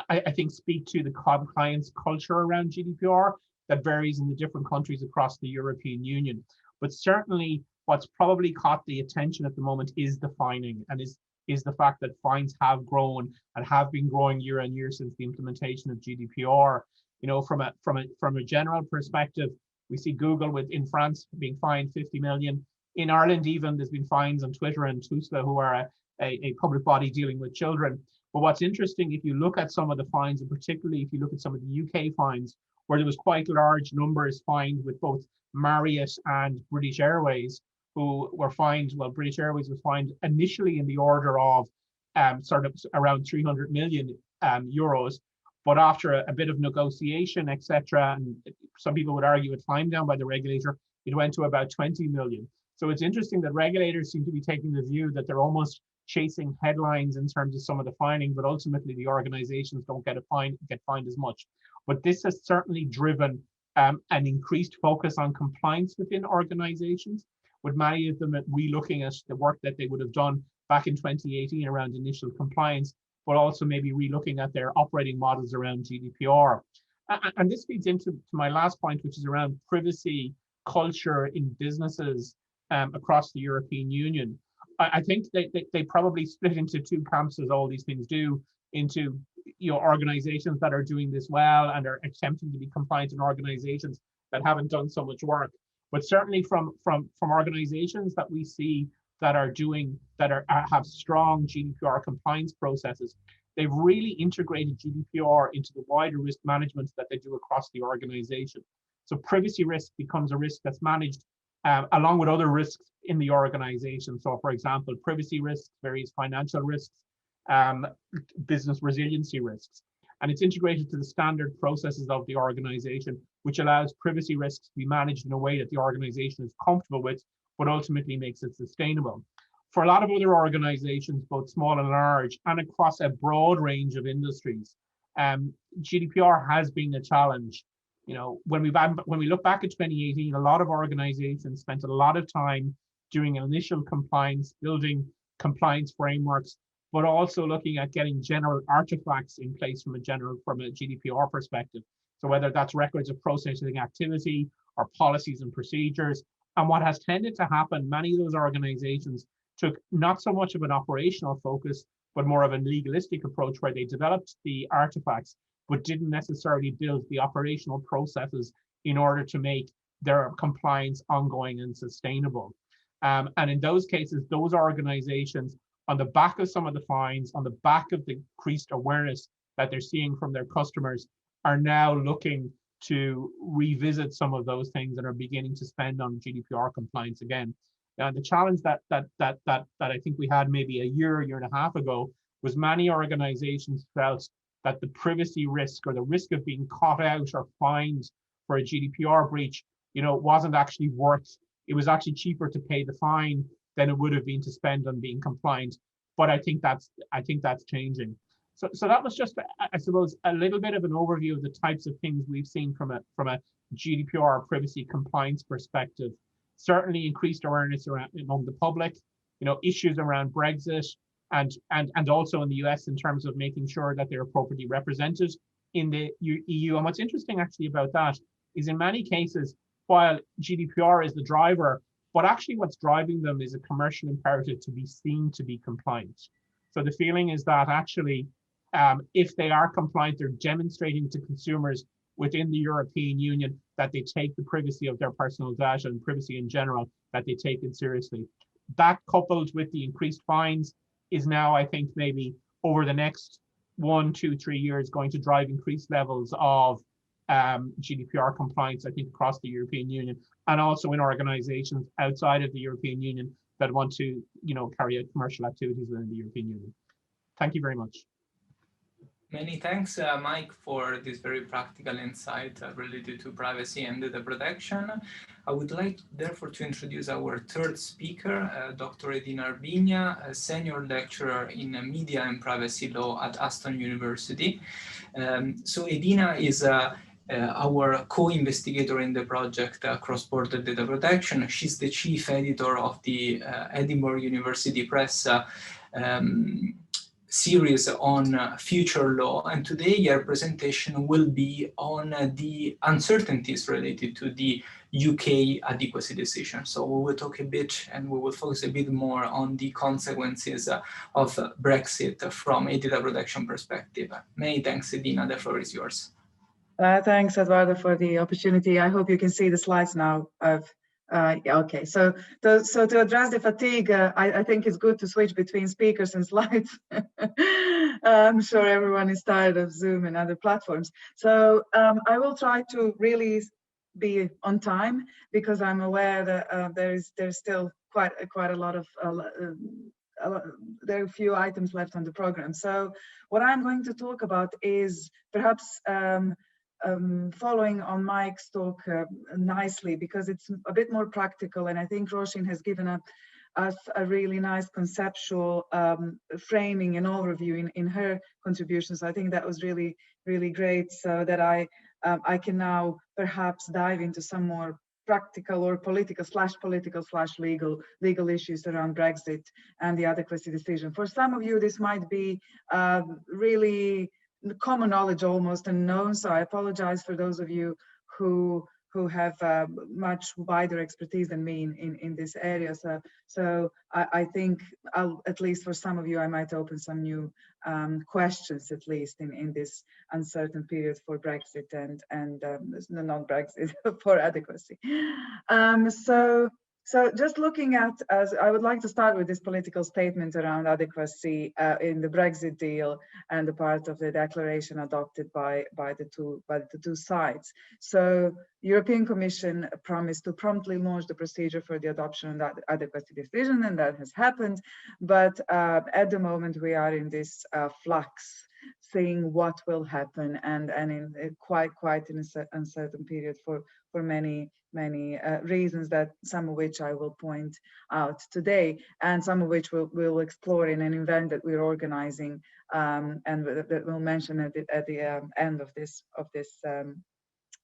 I think, speak to the compliance culture around GDPR that varies in the different countries across the European Union. But certainly what's probably caught the attention at the moment is the fining, and is the fact that fines have grown and have been growing year on year since the implementation of GDPR. From a general perspective, we see Google in France being fined 50 million. In Ireland, even there's been fines on Twitter and Tusla, who are a public body dealing with children. But what's interesting, if you look at some of the fines, and particularly if you look at some of the UK fines, where there was quite large numbers fined with both Marriott and British Airways, who were fined. Well, British Airways was fined initially in the order of sort of around 300 million euros. But after a bit of negotiation, etc., and some people would argue it climbed down by the regulator, it went to about 20 million. So it's interesting that regulators seem to be taking the view that they're almost chasing headlines in terms of some of the fining, but ultimately the organizations don't get fined as much. But this has certainly driven an increased focus on compliance within organizations, with many of them re-looking at the work that they would have done back in 2018 around initial compliance, but also maybe re-looking at their operating models around GDPR. And this feeds into my last point, which is around privacy culture in businesses across the European Union. I think they probably split into two camps, as all these things do, into organizations that are doing this well and are attempting to be compliant, and organizations that haven't done so much work. But certainly from organizations that we see that have strong GDPR compliance processes, they've really integrated GDPR into the wider risk management that they do across the organization. So privacy risk becomes a risk that's managed along with other risks in the organization. So for example, privacy risks, various financial risks, business resiliency risks. And it's integrated to the standard processes of the organization, which allows privacy risks to be managed in a way that the organization is comfortable with, but ultimately makes it sustainable. For a lot of other organizations, both small and large, and across a broad range of industries, GDPR has been a challenge. When we look back at 2018, a lot of organizations spent a lot of time doing initial compliance, building compliance frameworks, but also looking at getting general artifacts in place from a GDPR perspective. So whether that's records of processing activity or policies and procedures. And what has tended to happen, many of those organizations took not so much of an operational focus, but more of a legalistic approach, where they developed the artifacts, but didn't necessarily build the operational processes in order to make their compliance ongoing and sustainable. And in those cases, those organizations, on the back of some of the fines, on the back of the increased awareness that they're seeing from their customers, are now looking to revisit some of those things and are beginning to spend on GDPR compliance again. The challenge that I think we had maybe a year and a half ago was many organizations felt that the privacy risk or the risk of being caught out or fined for a GDPR breach, wasn't actually worth. It was actually cheaper to pay the fine than it would have been to spend on being compliant. But I think that's changing. So that was just, I suppose, a little bit of an overview of the types of things we've seen from a GDPR privacy compliance perspective. Certainly increased awareness among the public, issues around Brexit and also in the US in terms of making sure that they're appropriately represented in the EU. And what's interesting actually about that is in many cases, while GDPR is the driver, but actually what's driving them is a commercial imperative to be seen to be compliant. So the feeling is that actually, if they are compliant, they're demonstrating to consumers within the European Union that they take the privacy of their personal data and privacy in general, that they take it seriously. That coupled with the increased fines is now, I think, maybe over the next 1, 2, 3 years going to drive increased levels of GDPR compliance, I think, across the European Union, and also in organizations outside of the European Union that want to, carry out commercial activities within the European Union. Thank you very much. Many thanks, Mike, for this very practical insight related to privacy and data protection. I would like, therefore, to introduce our third speaker, Dr. Edin Armenia, a senior lecturer in media and privacy law at Aston University. So Edina is our co-investigator in the project Cross-Border Data Protection. She's the chief editor of the Edinburgh University Press series on future law, and today your presentation will be on the uncertainties related to the UK adequacy decision. So we will talk a bit and we will focus a bit more on the consequences of Brexit from a data protection perspective. Many thanks, Edina, the floor is yours. Thanks, Eduardo, for the opportunity. I hope you can see the slides now. Okay, so to address the fatigue, I think it's good to switch between speakers and slides. I'm sure everyone is tired of Zoom and other platforms. So I will try to really be on time because I'm aware that there's still quite a lot of there are a few items left on the program. So what I'm going to talk about is perhaps following on Mike's talk nicely, because it's a bit more practical, and I think Roshin has given us a really nice conceptual framing and overview in her contributions. I think that was really, really great, so that I can now perhaps dive into some more practical or political / legal issues around Brexit and the adequacy decision. For some of you, this might be really common knowledge almost unknown, so I apologize for those of you who have much wider expertise than me in this area. So I think at least for some of you, I might open some new questions, at least in this uncertain period for Brexit and non-Brexit for adequacy. So just looking at, I would like to start with this political statement around adequacy in the Brexit deal and the part of the declaration adopted by the two sides. So European Commission promised to promptly launch the procedure for the adoption of that adequacy decision, and that has happened. But at the moment we are in this flux, seeing what will happen, and in quite an uncertain period for many reasons, that some of which I will point out today, and some of which we'll explore in an event that we're organizing, and that we'll mention at the end of this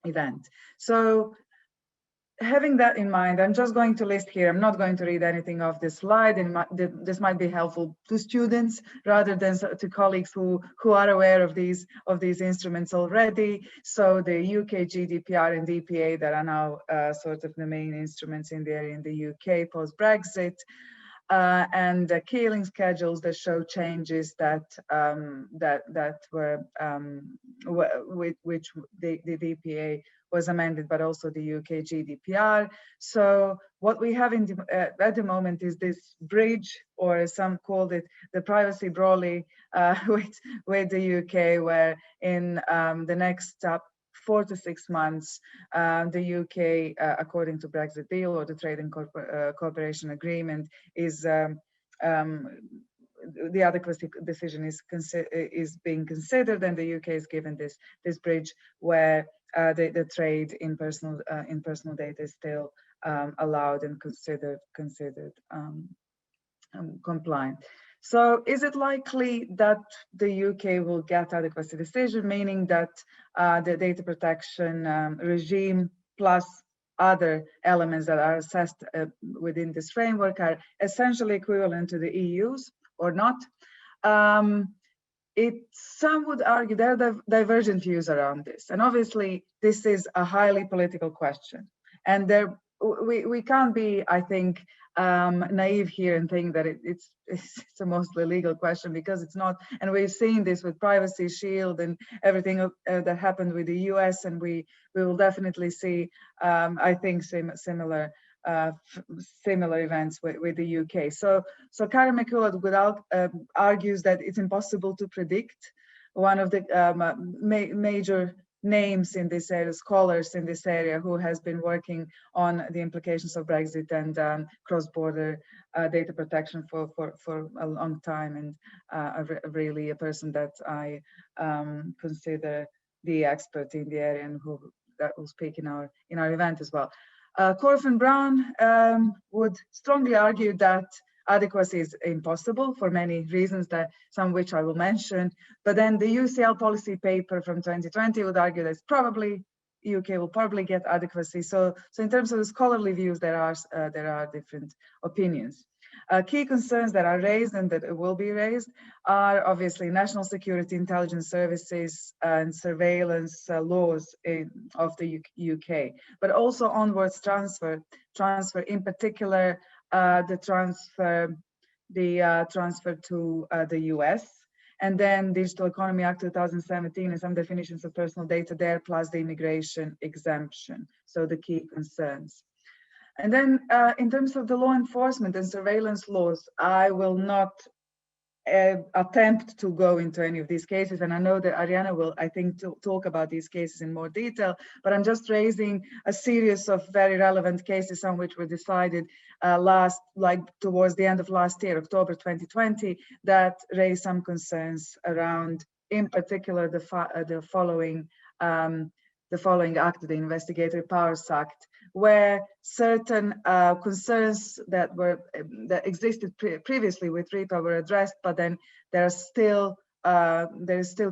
event. So having that in mind, I'm just going to list here, I'm not going to read anything off this slide, and this might be helpful to students rather than to colleagues who are aware of these instruments already. So the UK GDPR and DPA that are now sort of the main instruments in the UK post-Brexit, and the killing schedules that show changes that were which the DPA was amended, but also the UK GDPR. So what we have at the moment is this bridge, or some called it the privacy brolly, with the UK, where in the next 4 to 6 months. The UK, according to Brexit deal or the Trade and Cooperation Agreement, is the adequacy decision is being considered, and the UK is given this bridge where the trade in personal data is still allowed and considered compliant. So is it likely that the UK will get adequacy decision, meaning that the data protection regime plus other elements that are assessed within this framework are essentially equivalent to the EU's or not? Some would argue there are divergent views around this, and obviously this is a highly political question, and we can't be, I think, naive here and think that it's a mostly legal question, because it's not. And we've seen this with Privacy Shield and everything that happened with the US, and we will definitely see, I think, similar events with the UK. So Karen McCullough argues that it's impossible to predict. One of the major names in this area, scholars in this area, who has been working on the implications of Brexit and cross-border data protection for a long time, and really a person that I consider the expert in the area, and that will speak in our event as well. Corfin Brown would strongly argue that adequacy is impossible for many reasons, that some which I will mention. But then the UCL policy paper from 2020 would argue that probably UK will probably get adequacy. So in terms of the scholarly views, there are different opinions. Key concerns that are raised and that will be raised are obviously national security, intelligence services, and surveillance laws of the UK, but also onwards transfer in particular, the transfer to the US, and then Digital Economy Act 2017 and some definitions of personal data there, plus the immigration exemption. So the key concerns. And then in terms of the law enforcement and surveillance laws, I will not attempt to go into any of these cases, and I know that Ariana will, I think, talk about these cases in more detail, but I'm just raising a series of very relevant cases, some which were decided towards the end of last year, October 2020, that raised some concerns around, in particular, the following act, the Investigatory Powers Act, where certain concerns that existed previously with RIPA were addressed, but then there is still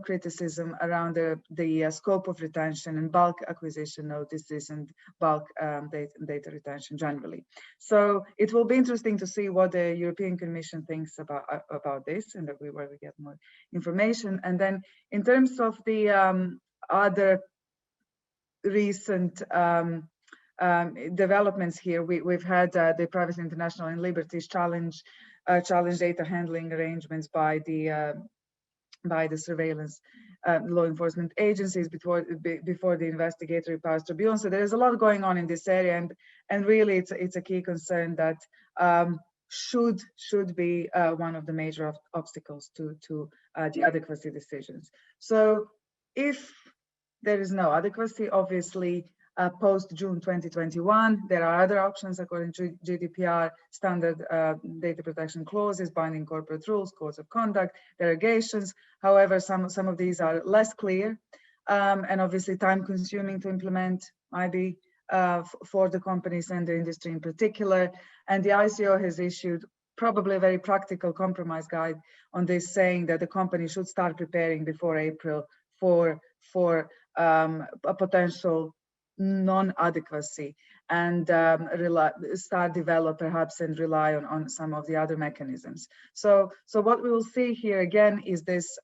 criticism around the scope of retention and bulk acquisition notices and bulk data retention generally. So it will be interesting to see what the European Commission thinks about this, and where we get more information. And then in terms of the other recent developments here, we've had the Privacy International and Liberties challenge data handling arrangements by the surveillance law enforcement agencies before the Investigatory Powers Tribunal. So there is a lot going on in this area, and really it's a key concern that should be one of the major obstacles to the adequacy decisions. So if there is no adequacy, obviously, post June 2021, there are other options according to GDPR, standard data protection clauses, binding corporate rules, codes of conduct, derogations. However, some of these are less clear and obviously time consuming to implement, might be for the companies and the industry in particular. And the ICO has issued probably a very practical compromise guide on this, saying that the company should start preparing before April for a potential non-adequacy, and develop perhaps and rely on some of the other mechanisms. So what we will see here again is this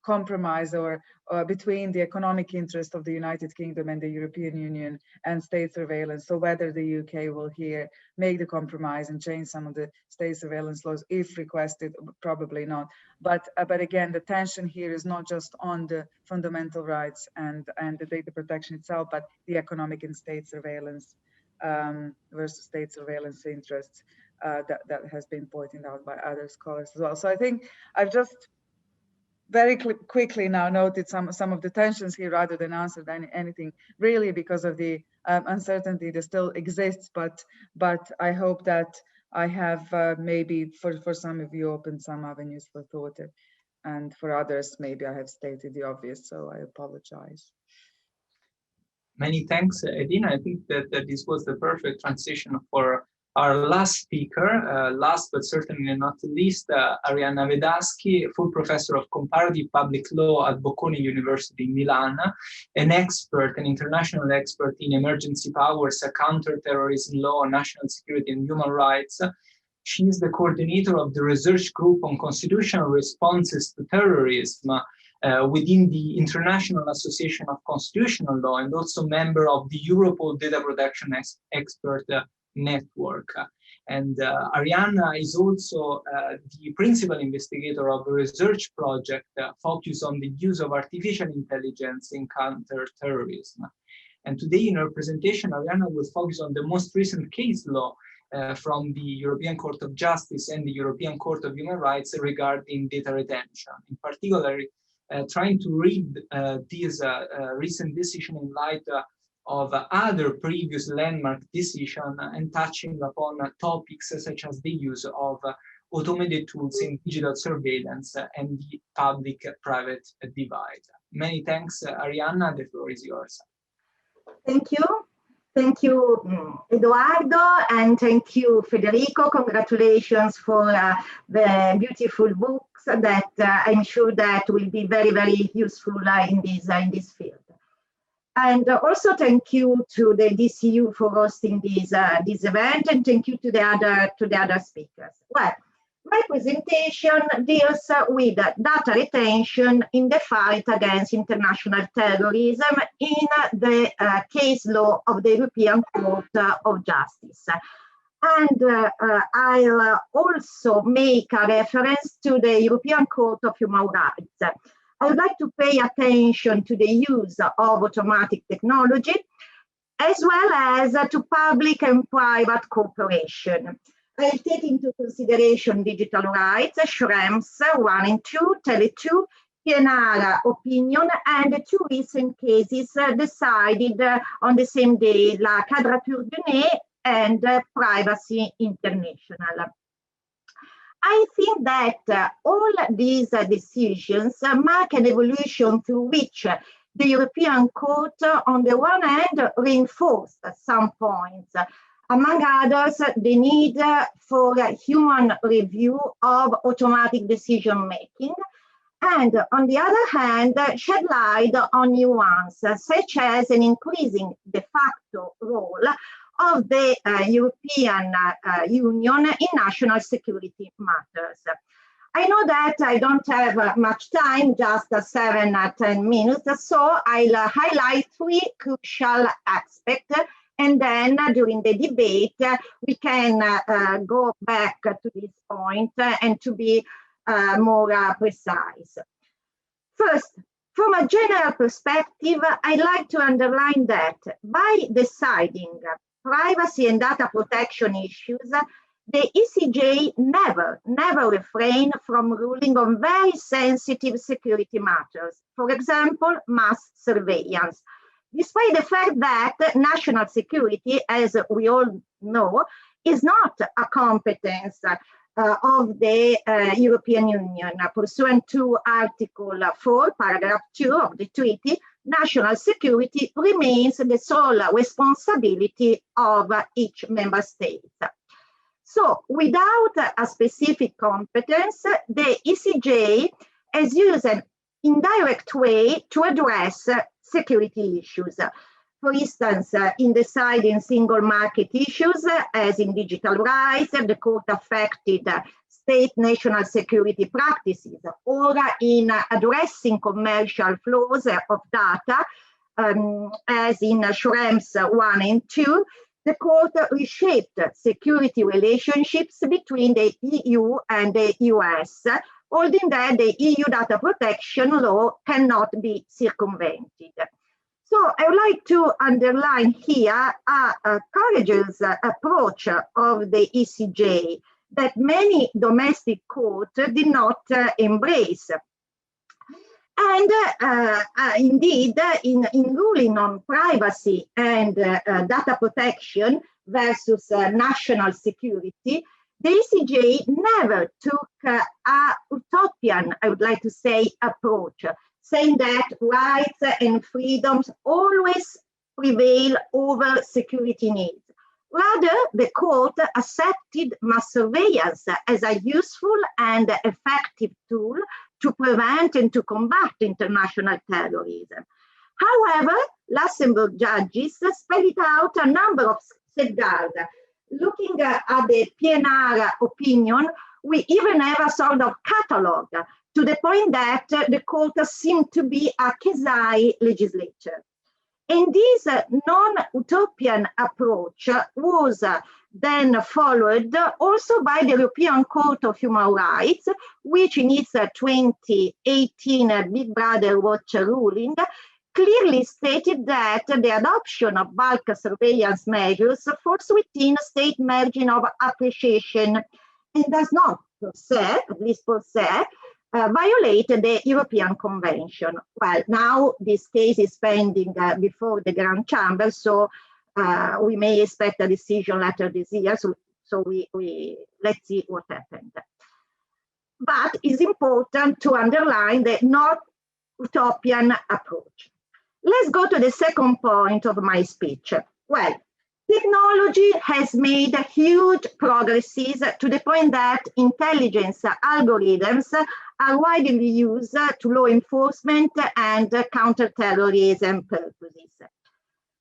compromise or between the economic interest of the United Kingdom and the European Union and state surveillance. So whether the UK will here make the compromise and change some of the state surveillance laws if requested, probably not. But again, the tension here is not just on the fundamental rights and the data protection itself, but the economic and state surveillance versus state surveillance interests that has been pointed out by other scholars as well. So I think I've just very quickly now noted some of the tensions here rather than answered anything really because of the uncertainty that still exists. But I hope that I have maybe for some of you opened some avenues for thought, and for others maybe I have stated the obvious, so I apologize. Many thanks, Edin. I think that this was the perfect transition for our last speaker, last but certainly not least, Arianna Vedaschi, full professor of comparative public law at Bocconi University in Milan, an expert, an international expert in emergency powers, counterterrorism law, national security and human rights. She is the coordinator of the research group on constitutional responses to terrorism within the International Association of Constitutional Law, and also member of the Europol Data Protection Expert Network. And Arianna is also the principal investigator of a research project focused on the use of artificial intelligence in counterterrorism. And today in her presentation, Arianna will focus on the most recent case law from the European Court of Justice and the European Court of Human Rights regarding data retention. In particular, trying to read this recent decision in light of other previous landmark decisions and touching upon topics such as the use of automated tools in digital surveillance and the public-private divide. Many thanks, Arianna. The floor is yours. Thank you. Thank you, Edoardo, and thank you, Federico. Congratulations for the beautiful books that I'm sure that will be very, very useful in this field. And also thank you to the DCU for hosting this event, and thank you to the other speakers. Well, my presentation deals with data retention in the fight against international terrorism in the case law of the European Court of Justice. And I'll also make a reference to the European Court of Human Rights. I would like to pay attention to the use of automatic technology, as well as to public and private cooperation. I take into consideration digital rights, Schrems 1 and 2, Tele2, PNR opinion, and the two recent cases decided on the same day, La Quadrature du Nez and Privacy International. I think that all these decisions mark an evolution through which the European Court, on the one hand, reinforced some points, among others, the need for human review of automatic decision-making, and on the other hand, shed light on nuances, such as an increasing de facto role of the European Union in national security matters. I know that I don't have much time, just 7 or 10 minutes, so I'll highlight 3 crucial aspects, and then during the debate, we can go back to this point and to be more precise. First, from a general perspective, I'd like to underline that by deciding privacy and data protection issues, the ECJ never refrained from ruling on very sensitive security matters, for example, mass surveillance, despite the fact that national security, as we all know, is not a competence of the European Union. Pursuant to Article 4, Paragraph 2 of the treaty, national security remains the sole responsibility of each member state. So, without a specific competence, the ECJ has used an indirect way to address security issues. For instance, in deciding single market issues, as in digital rights, the court affected state national security practices, or in addressing commercial flows of data, as in Schrems 1 and 2, the court reshaped security relationships between the EU and the US, holding that the EU data protection law cannot be circumvented. So I would like to underline here a courageous approach of the ECJ that many domestic courts did not embrace. And indeed, in ruling on privacy and data protection versus national security, the ECJ never took a utopian, I would like to say, approach, saying that rights and freedoms always prevail over security needs. Rather, the court accepted mass surveillance as a useful and effective tool to prevent and to combat international terrorism. However, Luxembourg judges spelled out a number of safeguards. Looking at the PNR opinion, we even have a sort of catalog, to the point that the court seemed to be a quasi-legislature. And this non-utopian approach was then followed also by the European Court of Human Rights, which in its 2018 Big Brother Watch ruling clearly stated that the adoption of bulk surveillance measures falls within state margin of appreciation and does not, per se, at least per se, violate the European Convention. Well, now this case is pending before the Grand Chamber, so we may expect a decision later this year. So let's see what happened. But it's important to underline the non-utopian approach. Let's go to the second point of my speech. Well, technology has made huge progresses to the point that intelligence algorithms are widely used to law enforcement and counterterrorism purposes.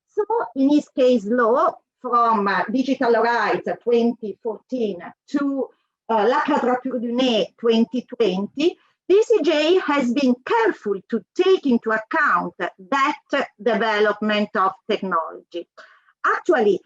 So in this case law, from Digital Rights 2014 to La Quadrature du Nez 2020, DCJ has been careful to take into account that development of technology. Actually,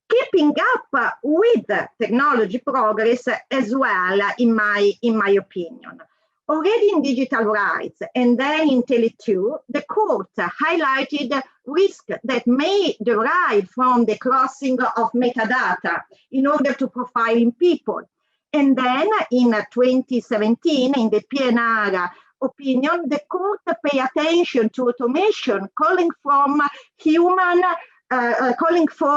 keeping up with technology progress as well, in my opinion. Already in Digital Rights and then in Tele2, the court highlighted risks that may derive from the crossing of metadata in order to profiling people. And then in 2017, in the PNR opinion, the court pay attention to automation, calling for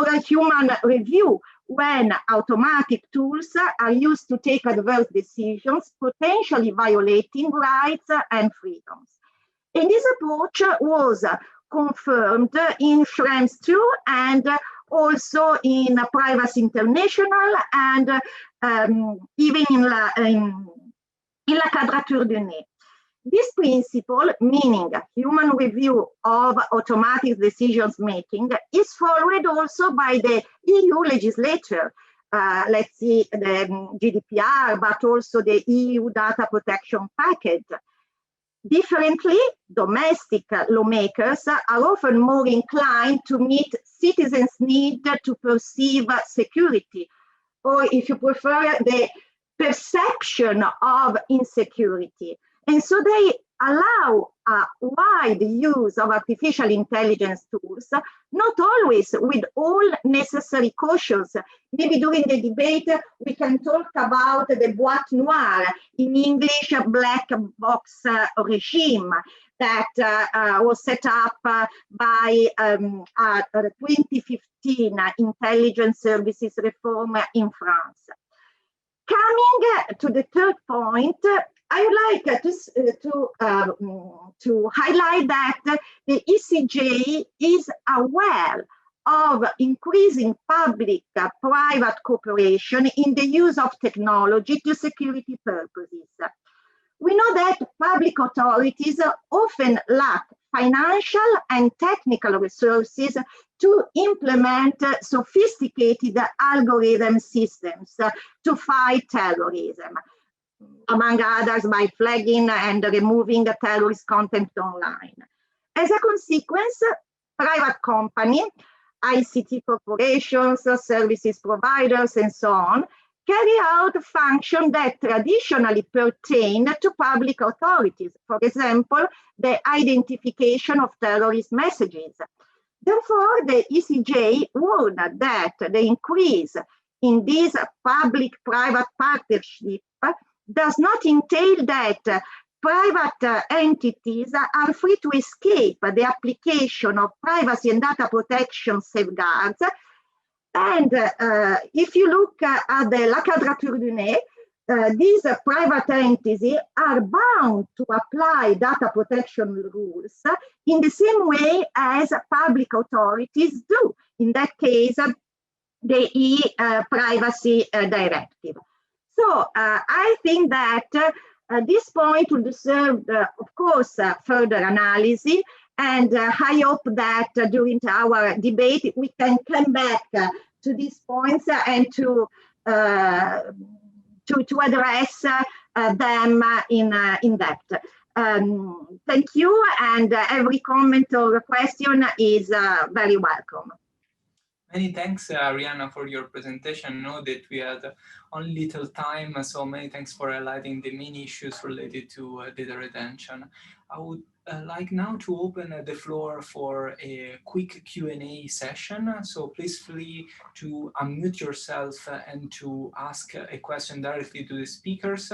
a human review when automatic tools are used to take adverse decisions, potentially violating rights and freedoms. And this approach was confirmed in Schrems 2 and also in Privacy International and even in La Quadrature du Nez. This principle, meaning human review of automatic decisions making, is followed also by the EU legislature. Let's see the Gdpr, but also the EU data protection package. Differently, domestic lawmakers are often more inclined to meet citizens' need to perceive security, or if you prefer, the perception of insecurity. And so they allow a wide use of artificial intelligence tools, not always with all necessary cautions. Maybe during the debate, we can talk about the boîte noire, in English, black box regime that was set up by the 2015 intelligence services reform in France. Coming to the third point, I would like to highlight that the ECJ is aware of increasing public-private cooperation in the use of technology to security purposes. We know that public authorities often lack financial and technical resources to implement sophisticated algorithm systems to fight terrorism, among others by flagging and removing terrorist content online. As a consequence, private companies, ICT corporations, services providers, and so on, carry out functions that traditionally pertain to public authorities, for example, the identification of terrorist messages. Therefore, the ECJ warned that the increase in this public-private partnership does not entail that private entities are free to escape the application of privacy and data protection safeguards. And if you look at the La Quadrature du Net, these private entities are bound to apply data protection rules in the same way as public authorities do. In that case, the e-privacy directive. So I think that this point will deserve, of course, further analysis. And I hope that during our debate, we can come back to these points and to address them in depth. Thank you, and every comment or question is very welcome. Many thanks, Arianna, for your presentation. I know that we had only little time, so many thanks for highlighting the main issues related to data retention. I would like now to open the floor for a quick Q&A session. So please feel free to unmute yourself and to ask a question directly to the speakers,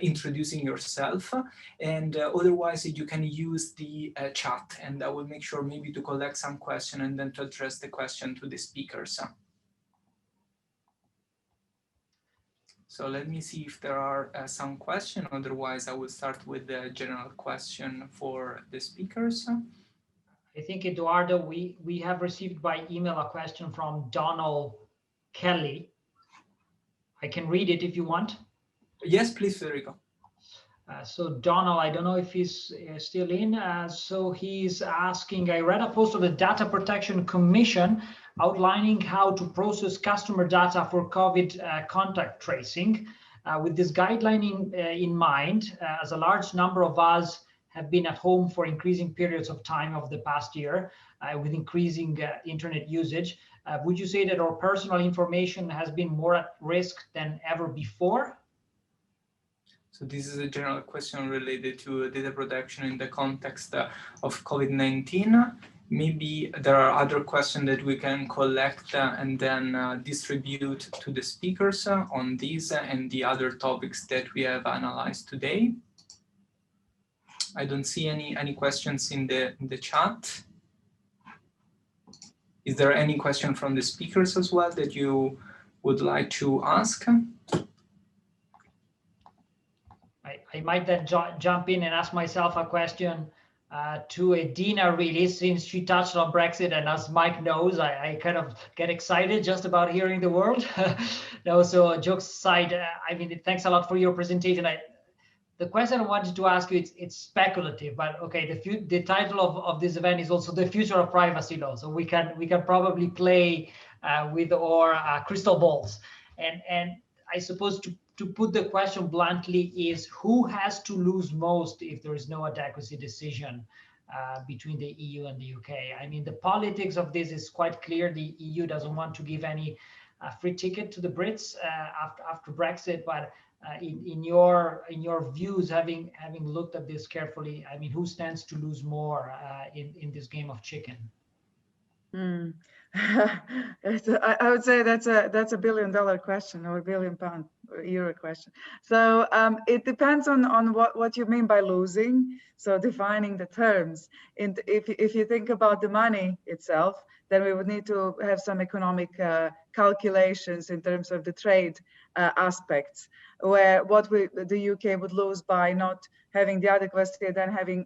introducing yourself. And otherwise, you can use the chat, and I will make sure maybe to collect some question and then to address the question to the speakers. So let me see if there are some questions. Otherwise, I will start with the general question for the speakers. I think, Eduardo, we have received by email a question from Donald Kelly. I can read it if you want. Yes, please, Federico. So Donald, I don't know if he's still in. So he's asking, I read a post of the Data Protection Commission outlining how to process customer data for COVID contact tracing. With this guideline in mind, as a large number of us have been at home for increasing periods of time of the past year with increasing internet usage, would you say that our personal information has been more at risk than ever before? So this is a general question related to data protection in the context of COVID-19. Maybe there are other questions that we can collect and then distribute to the speakers on these and the other topics that we have analyzed today. I don't see any questions in the chat. Is there any question from the speakers as well that you would like to ask? I might then jump in and ask myself a question to Edina, really, since she touched on Brexit, and as Mike knows, I kind of get excited just about hearing the word. No, so jokes aside, I mean, thanks a lot for your presentation. The question I wanted to ask you, it's speculative, but okay, the title of this event is also the future of privacy law, so we can probably play with our crystal balls, and I suppose to put the question bluntly is, who has to lose most if there is no adequacy decision between the EU and the UK? I mean, the politics of this is quite clear. The EU doesn't want to give any free ticket to the Brits after Brexit, but in your views, having looked at this carefully, I mean, who stands to lose more in this game of chicken? I would say that's a $1 billion question, or £1 billion or euro question. So it depends on what you mean by losing. So defining the terms. And if you think about the money itself, then we would need to have some economic calculations in terms of the trade aspects, where the UK would lose by not having the adequacy and then having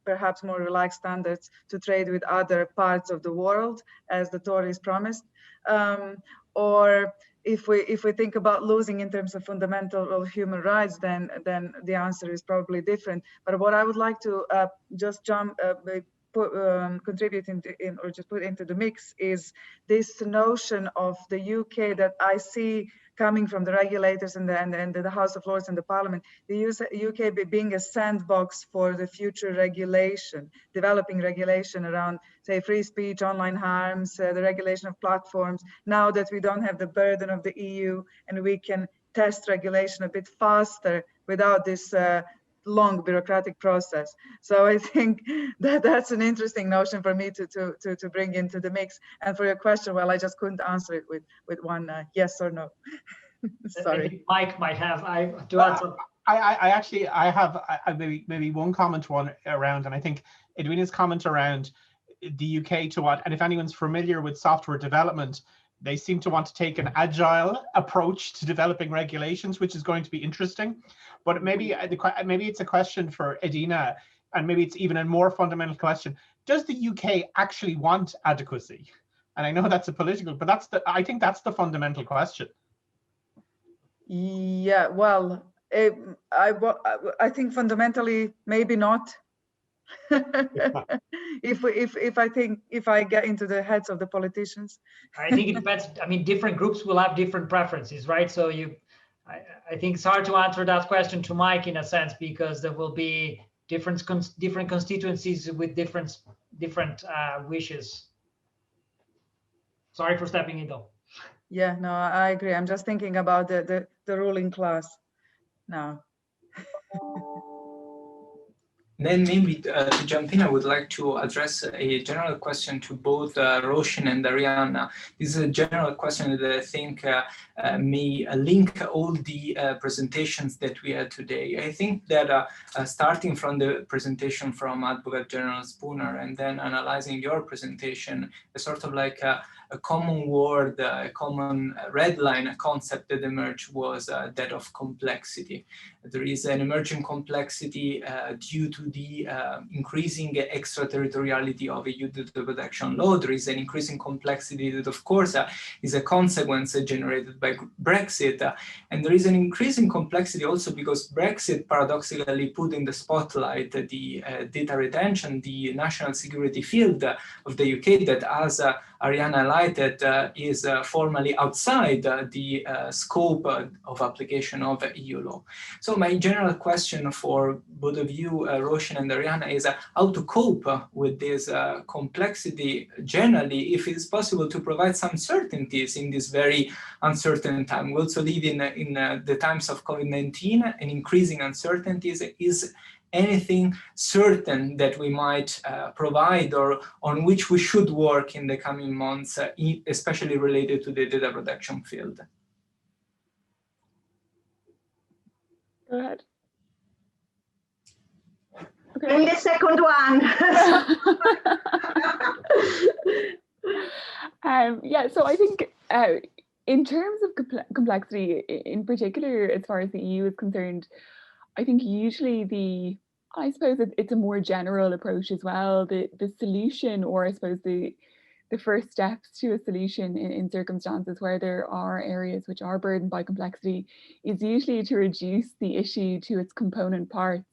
perhaps more relaxed standards to trade with other parts of the world, as the Tories promised. Or if we think about losing in terms of fundamental human rights, then the answer is probably different. But what I would like to just contribute or just put into the mix is this notion of the UK that I see coming from the regulators and the House of Lords and the Parliament, the UK being a sandbox for the future regulation, developing regulation around, say, free speech, online harms, the regulation of platforms, now that we don't have the burden of the EU and we can test regulation a bit faster without this long bureaucratic process. So I think that's an interesting notion for me to bring into the mix. And for your question, well, I just couldn't answer it with one yes or no. Sorry. Mike might have to add some. I have maybe one comment around, and I think Edwina's comment around the UK to what, and if anyone's familiar with software development, they seem to want to take an agile approach to developing regulations, which is going to be interesting. But maybe it's a question for Edina, and maybe it's even a more fundamental question. Does the UK actually want adequacy? And I know that's a political, but I think that's the fundamental question. Yeah, well, I think fundamentally maybe not. if I get into the heads of the politicians. I think it depends. I mean, different groups will have different preferences, right? So I think it's hard to answer that question to Mike in a sense, because there will be different constituencies with different wishes. Sorry for stepping in though. Yeah, no, I agree. I'm just thinking about the ruling class now. Then maybe to jump in, I would like to address a general question to both Roshan and Arianna. This is a general question that I think may link all the presentations that we had today. I think that starting from the presentation from Advocate General Spooner and then analyzing your presentation, a sort of like a common word, a common red line, a concept that emerged was that of complexity. There is an emerging complexity due to the increasing extraterritoriality of EU data protection law. There is an increasing complexity that, of course, is a consequence generated by Brexit. And there is an increasing complexity also because Brexit paradoxically put in the spotlight the data retention, the national security field of the UK that, as Arianna highlighted, is formally outside the scope of application of EU law. So my general question for both of you, Roshan and Arianna, is how to cope with this complexity generally, if it's possible to provide some certainties in this very uncertain time. We also live in the times of COVID-19 and increasing uncertainties. Is anything certain that we might provide or on which we should work in the coming months, especially related to the data protection field? Go ahead. Okay. And the second one. Yeah, so I think in terms of complexity, in particular, as far as the EU is concerned, I think usually I suppose it's a more general approach as well. The solution, or I suppose the first steps to a solution in circumstances where there are areas which are burdened by complexity, is usually to reduce the issue to its component parts.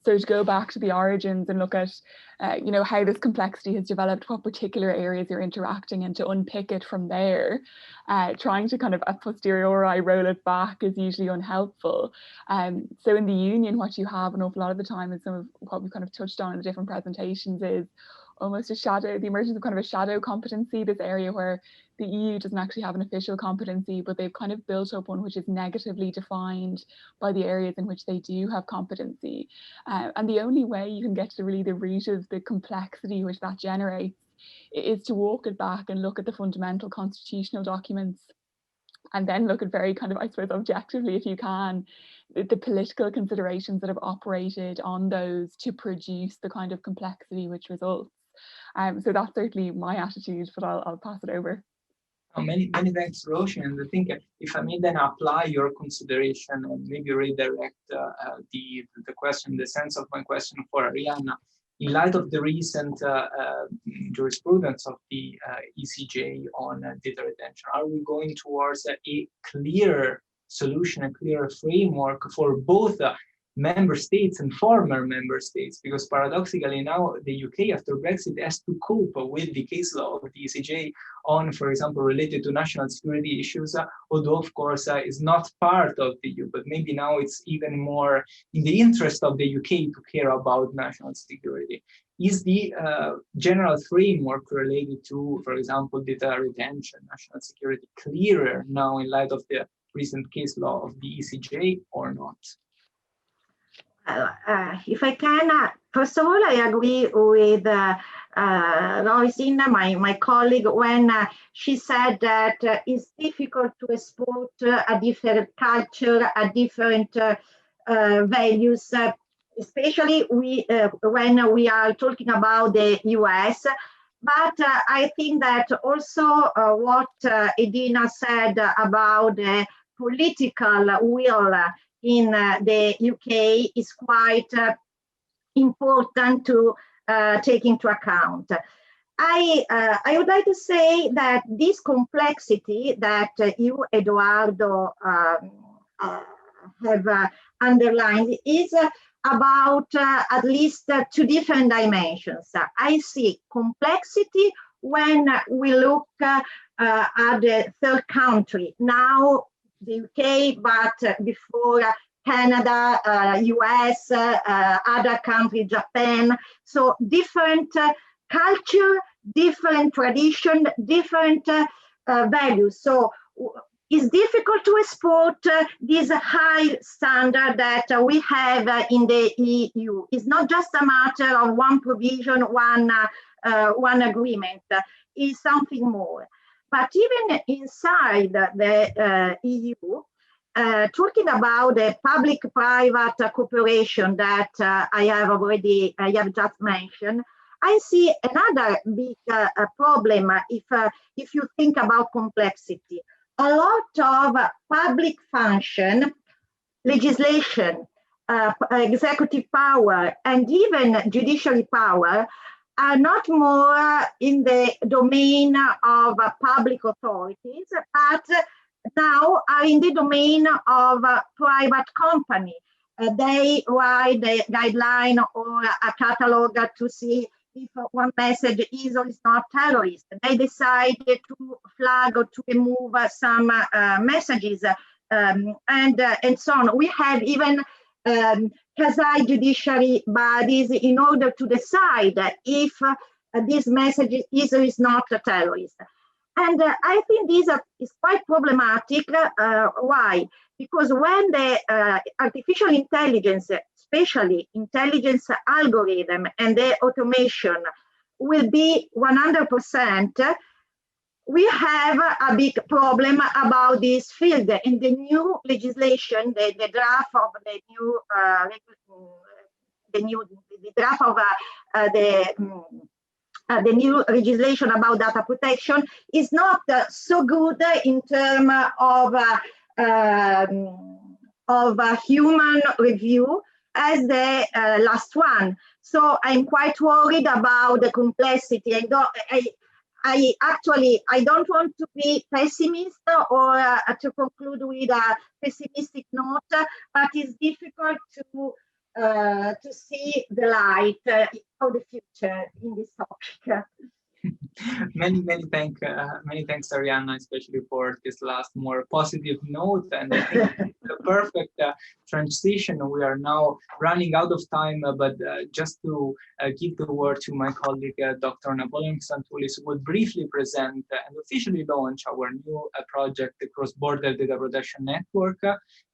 So to go back to the origins and look at, how this complexity has developed, what particular areas you're interacting, and to unpick it from there. Trying to kind of a posteriori roll it back is usually unhelpful. So in the Union, what you have an awful lot of the time, and some of what we've kind of touched on in the different presentations, is almost the emergence of kind of a shadow competency, this area where the EU doesn't actually have an official competency, but they've kind of built up one which is negatively defined by the areas in which they do have competency. And the only way you can get to really the root of the complexity which that generates is to walk it back and look at the fundamental constitutional documents, and then look at very kind of, I suppose, objectively, if you can, the political considerations that have operated on those to produce the kind of complexity which results. So that's certainly my attitude, but I'll pass it over. Many thanks, Roshan. And I think if I may then apply your consideration and maybe redirect the question, the sense of my question for Arianna, in light of the recent jurisprudence of the ECJ on data retention, are we going towards a clear solution, a clear framework for both member states and former member states? Because paradoxically now the UK after Brexit has to cope with the case law of the ECJ on, for example, related to national security issues, although of course is not part of the EU, but maybe now it's even more in the interest of the UK to care about national security. Is the general framework related to, for example, data retention, national security clearer now in light of the recent case law of the ECJ or not? If I can, first of all, I agree with Rosina, my colleague, when she said that it's difficult to export a different culture, a different values, especially when we are talking about the US. But I think that also what Edina said about the political will in the UK is quite important to take into account. I would like to say that this complexity that you, Eduardo, have underlined is about at least two different dimensions. I see complexity when we look at the third country, now the UK, but before Canada, US, other countries, Japan. So different culture, different tradition, different values. So it's difficult to export this high standard that we have in the EU. It's not just a matter of one provision, one agreement. It's something more. But even inside the EU, talking about the public-private cooperation that I have just mentioned, I see another big problem if you think about complexity. A lot of public function, legislation, executive power, and even judiciary power are not more in the domain of public authorities, but now are in the domain of private company. They write the guideline or a catalog to see if one message is or is not terrorist. They decide to flag or to remove some messages and so on. We have even quasi-judiciary bodies in order to decide if this message is or is not a terrorist. And I think this is quite problematic. Why? Because when the artificial intelligence, especially intelligence algorithm and the automation will be 100%, we have a big problem about this field. In the new legislation, the draft of the new, the draft of the new legislation about data protection is not so good in terms of human review as the last one. So I'm quite worried about the complexity. I don't want to be pessimist or to conclude with a pessimistic note, but it's difficult to see the light of the future in this topic. Many thanks, Arianna, especially for this last more positive note. And I think the perfect transition. We are now running out of time, but just to give the word to my colleague, Dr. Napoleon Xantoulis, who will briefly present and officially launch our new project, the Cross-Border Data Protection Network,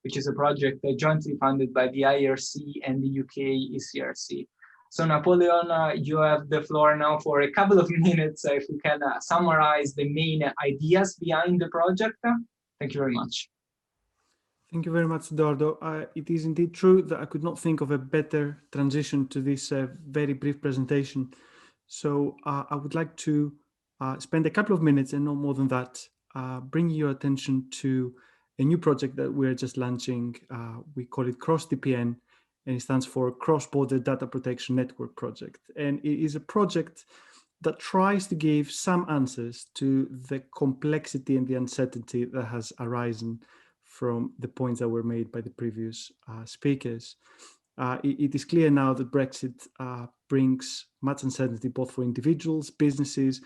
which is a project jointly funded by the IRC and the UK ECRC. So Napoleon, you have the floor now for a couple of minutes. If you can summarize the main ideas behind the project. Thank you very much. Thank you very much, Eduardo. It is indeed true that I could not think of a better transition to this very brief presentation. So I would like to spend a couple of minutes and no more than that, bringing your attention to a new project that we're just launching. We call it CROSS-DPN, and it stands for Cross-Border Data Protection Network Project. And it is a project that tries to give some answers to the complexity and the uncertainty that has arisen from the points that were made by the previous speakers. It is clear now that Brexit brings much uncertainty both for individuals, businesses,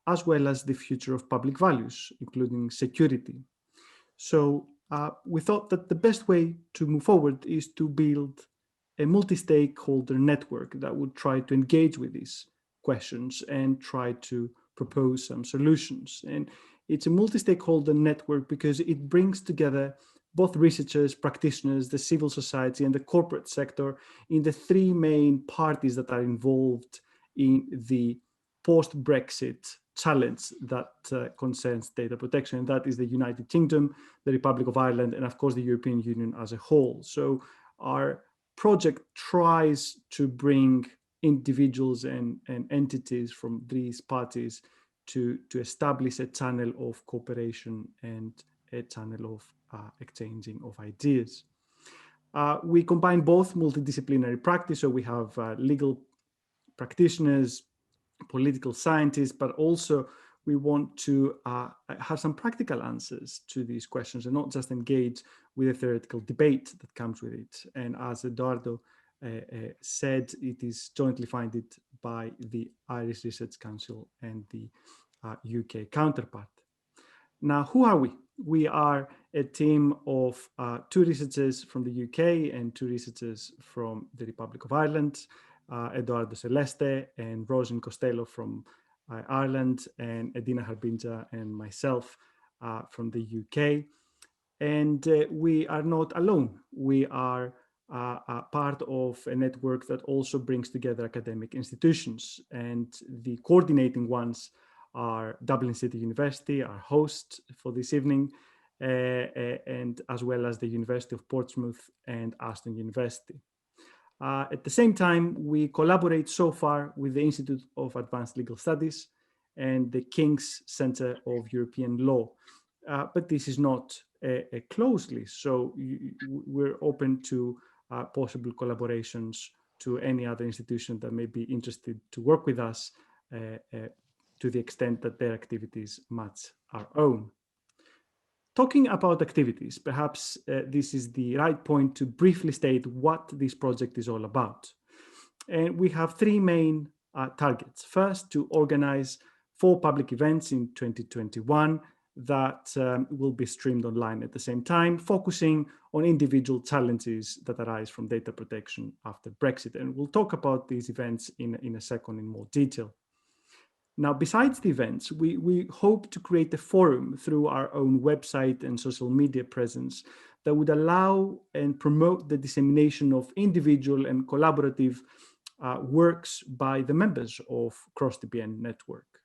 as well as the future of public values, including security. So we thought that the best way to move forward is to build a multi-stakeholder network that would try to engage with these questions and try to propose some solutions. And it's a multi-stakeholder network because it brings together both researchers, practitioners, the civil society, and the corporate sector in the three main parties that are involved in the post-Brexit challenge that concerns data protection. And that is the United Kingdom, the Republic of Ireland, and of course the European Union as a whole. So our project tries to bring individuals and entities from these parties to establish a channel of cooperation and a channel of exchanging of ideas. We combine both multidisciplinary practice, so we have legal practitioners, political scientists, but also we want to have some practical answers to these questions and not just engage with a theoretical debate that comes with it. And as Eduardo said, it is jointly funded by the Irish Research Council and the UK counterpart. Now, who are we? We are a team of 2 researchers from the UK and 2 researchers from the Republic of Ireland, Eduardo Celeste and Rosin Costello from Ireland, and Edina Harbinja and myself from the UK. And we are not alone. We are part of a network that also brings together academic institutions, and the coordinating ones are Dublin City University, our host for this evening, and as well as the University of Portsmouth and Aston University. At the same time, we collaborate so far with the Institute of Advanced Legal Studies and the King's Centre of European Law. But this is not a closed list, so we're open to possible collaborations to any other institution that may be interested to work with us to the extent that their activities match our own. Talking about activities, perhaps this is the right point to briefly state what this project is all about. And we have 3 main targets. First, to organize 4 public events in 2021 that will be streamed online at the same time, focusing on individual challenges that arise from data protection after Brexit. And we'll talk about these events in a second in more detail. Now, besides the events, we hope to create a forum through our own website and social media presence that would allow and promote the dissemination of individual and collaborative works by the members of CROSS-DPN network.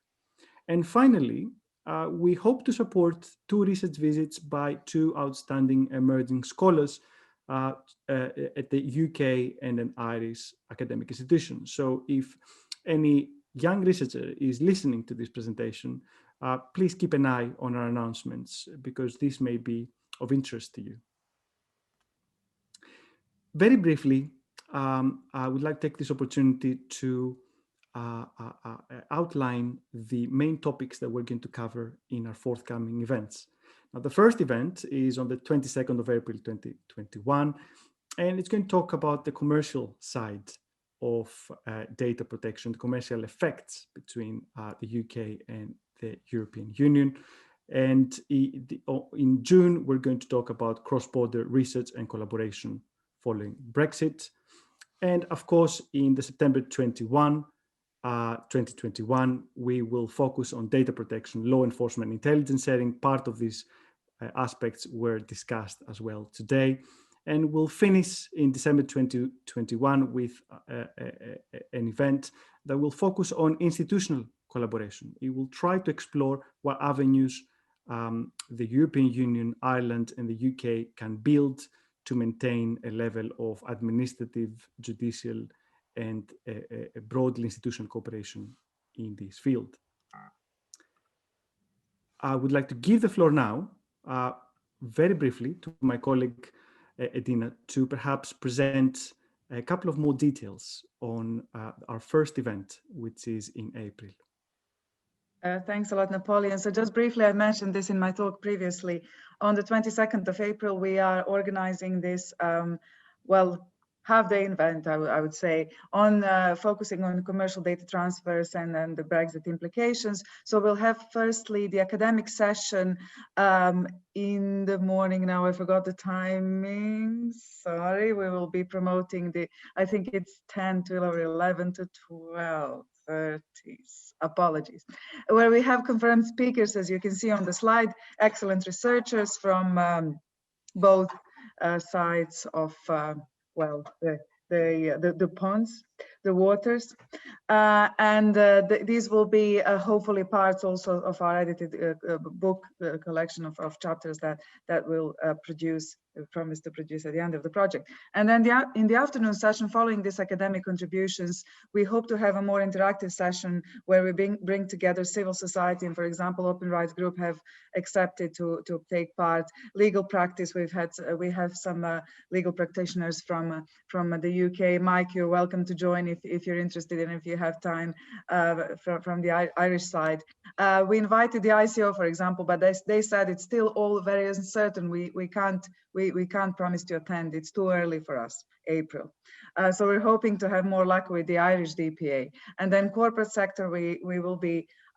And finally, we hope to support 2 research visits by 2 outstanding emerging scholars at the UK and an Irish academic institution. So if any young researcher is listening to this presentation, please keep an eye on our announcements because this may be of interest to you. Very briefly, I would like to take this opportunity to outline the main topics that we're going to cover in our forthcoming events. Now, the first event is on the 22nd of April 2021, and it's going to talk about the commercial side of data protection, the commercial effects between the UK and the European Union. And in June, we're going to talk about cross-border research and collaboration following Brexit. And of course, in the September 2021, we will focus on data protection, law enforcement, intelligence sharing. Part of these aspects were discussed as well today. And we'll finish in December 2021 with an event that will focus on institutional collaboration. It will try to explore what avenues the European Union, Ireland, and the UK can build to maintain a level of administrative, judicial, and a broadly institutional cooperation in this field. I would like to give the floor now, very briefly, to my colleague, Edina, to perhaps present a couple of more details on our first event, which is in April. Thanks a lot, Napoleon. So just briefly, I mentioned this in my talk previously. On the 22nd of April, we are organizing this, half-day event, I would say, on focusing on commercial data transfers and the Brexit implications. So we'll have firstly the academic session in the morning. Now I forgot the timing. Sorry, we will be promoting I think it's 10 to 11 to 12:30. Apologies. Where we have confirmed speakers, as you can see on the slide, excellent researchers from both sides of the ponds. the waters. These will be hopefully parts also of our edited book collection of chapters that will promise to produce at the end of the project. And then in the afternoon session following this academic contributions, we hope to have a more interactive session where we bring together civil society, and for example, Open Rights Group have accepted to take part. Legal practice, we have some legal practitioners from the UK. Mike, you're welcome to join if you're interested and if you have time from the Irish side. We invited the ICO, for example, but they said it's still all very uncertain. We can't promise to attend. It's too early for us, April. So we're hoping to have more luck with the Irish DPA. And then corporate sector, we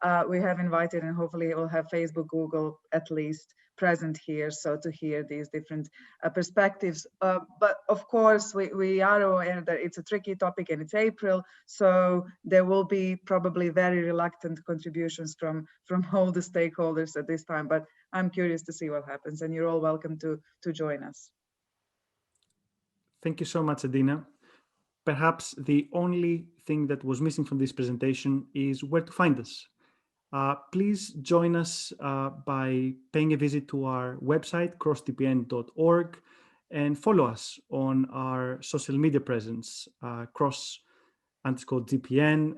have invited, and hopefully we'll have Facebook, Google at least present here, so to hear these different perspectives. But of course, we are aware that it's a tricky topic and it's April, so there will be probably very reluctant contributions from all the stakeholders at this time, but I'm curious to see what happens, and you're all welcome to join us. Thank you so much, Edina. Perhaps the only thing that was missing from this presentation is where to find us. Please join us by paying a visit to our website, CROSS-DPN.org, and follow us on our social media presence, CROSS-DPN,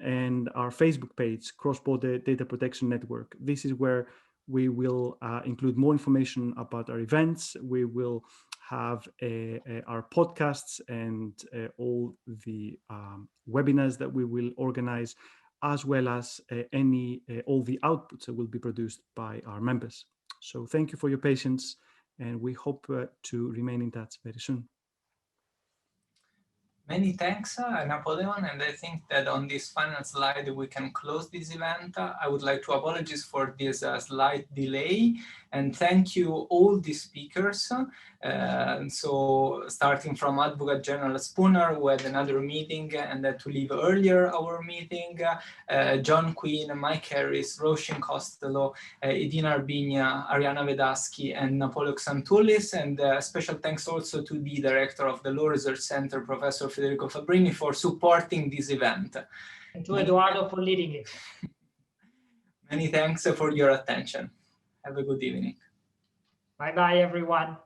and our Facebook page, Cross-Border Data Protection Network. This is where we will include more information about our events. We will have our podcasts and all the webinars that we will organize, as well as all the outputs that will be produced by our members. So thank you for your patience, and we hope to remain in touch very soon. Many thanks, Napoleon, and I think that on this final slide we can close this event. I would like to apologize for this slight delay, and thank you all the speakers. So starting from Advocate General Spooner, who had another meeting and had to leave earlier our meeting, John Quinn, Mike Harris, Roshin Costello, Edin Armenia, Ariana Vedasky, and Napoleon Xantoulis, and special thanks also to the director of the Law Research Center, Professor Federico Fabbrini, for supporting this event. And to Eduardo for leading it. Many thanks for your attention. Have a good evening. Bye-bye, everyone.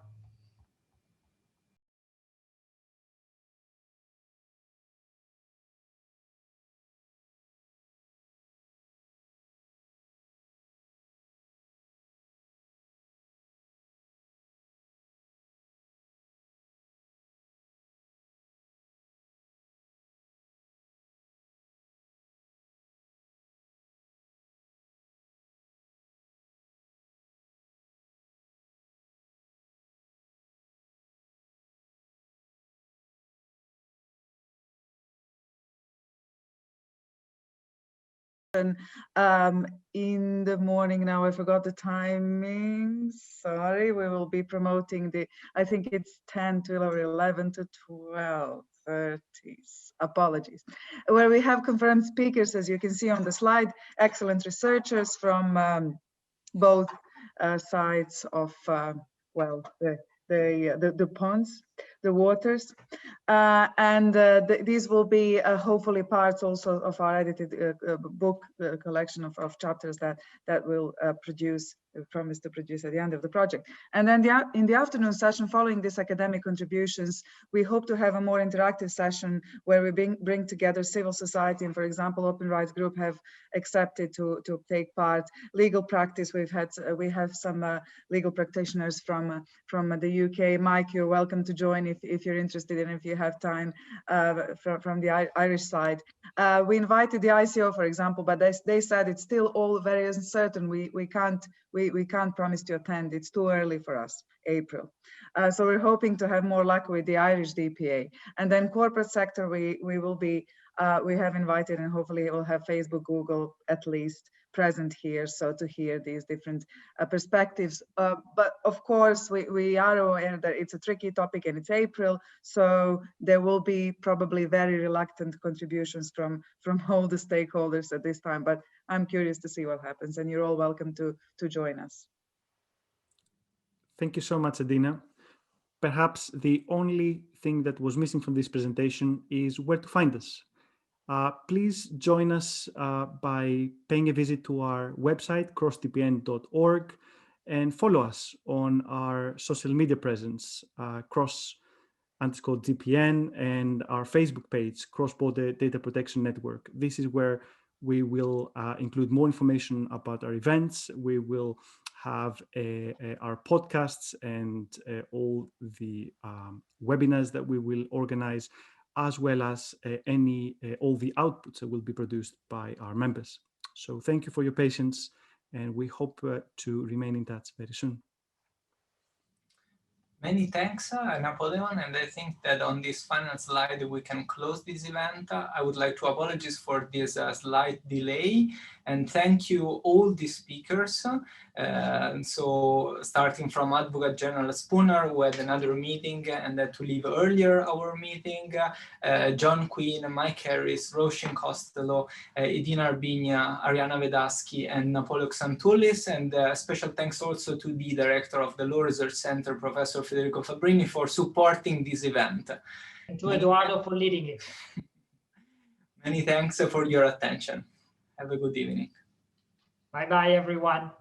In the morning now, I forgot the timing. Sorry, we will be promoting I think it's 10 to 11 to 12:30. Apologies. Where we have confirmed speakers, as you can see on the slide, excellent researchers from both sides of the ponds, the waters, these will be hopefully parts also of our edited book collection of chapters that will promise to produce at the end of the project. And then in the afternoon session following this academic contributions, we hope to have a more interactive session where we bring together civil society, and for example, Open Rights Group have accepted to take part. Legal practice, we have some legal practitioners from the UK. Mike, you're welcome to join if you're interested and if you have time from the Irish side. We invited the ICO, for example, but they said it's still all very uncertain. We can't promise to attend. It's too early for us, April. So we're hoping to have more luck with the Irish DPA. And then corporate sector, we have invited, and hopefully we'll have Facebook, Google at least present here, so to hear these different perspectives. But of course, we are aware that it's a tricky topic and it's April, so there will be probably very reluctant contributions from all the stakeholders at this time, but I'm curious to see what happens, and you're all welcome to join us. Thank you so much, Edina. Perhaps the only thing that was missing from this presentation is where to find us. Please join us by paying a visit to our website, CROSS-DPN.org, and follow us on our social media presence, CROSS-DPN, and our Facebook page, Cross-Border Data Protection Network. This is where we will include more information about our events. We will have our podcasts and all the webinars that we will organize, as well as all the outputs that will be produced by our members. So thank you for your patience, and we hope to remain in touch very soon. Many thanks, Napoleon, and I think that on this final slide we can close this event. I would like to apologize for this slight delay, and thank you all the speakers. So starting from Advocate General Spooner, who had another meeting and had to leave earlier our meeting, John Quinn, Mike Harris, Roshin Costello, Edin Armenia, Ariana Vedasky, and Napoleon Xantoulis, and special thanks also to the director of the Law Research Center, Professor Federico Fabbrini, for supporting this event. And to Eduardo for leading it. Many thanks for your attention. Have a good evening. Bye-bye, everyone.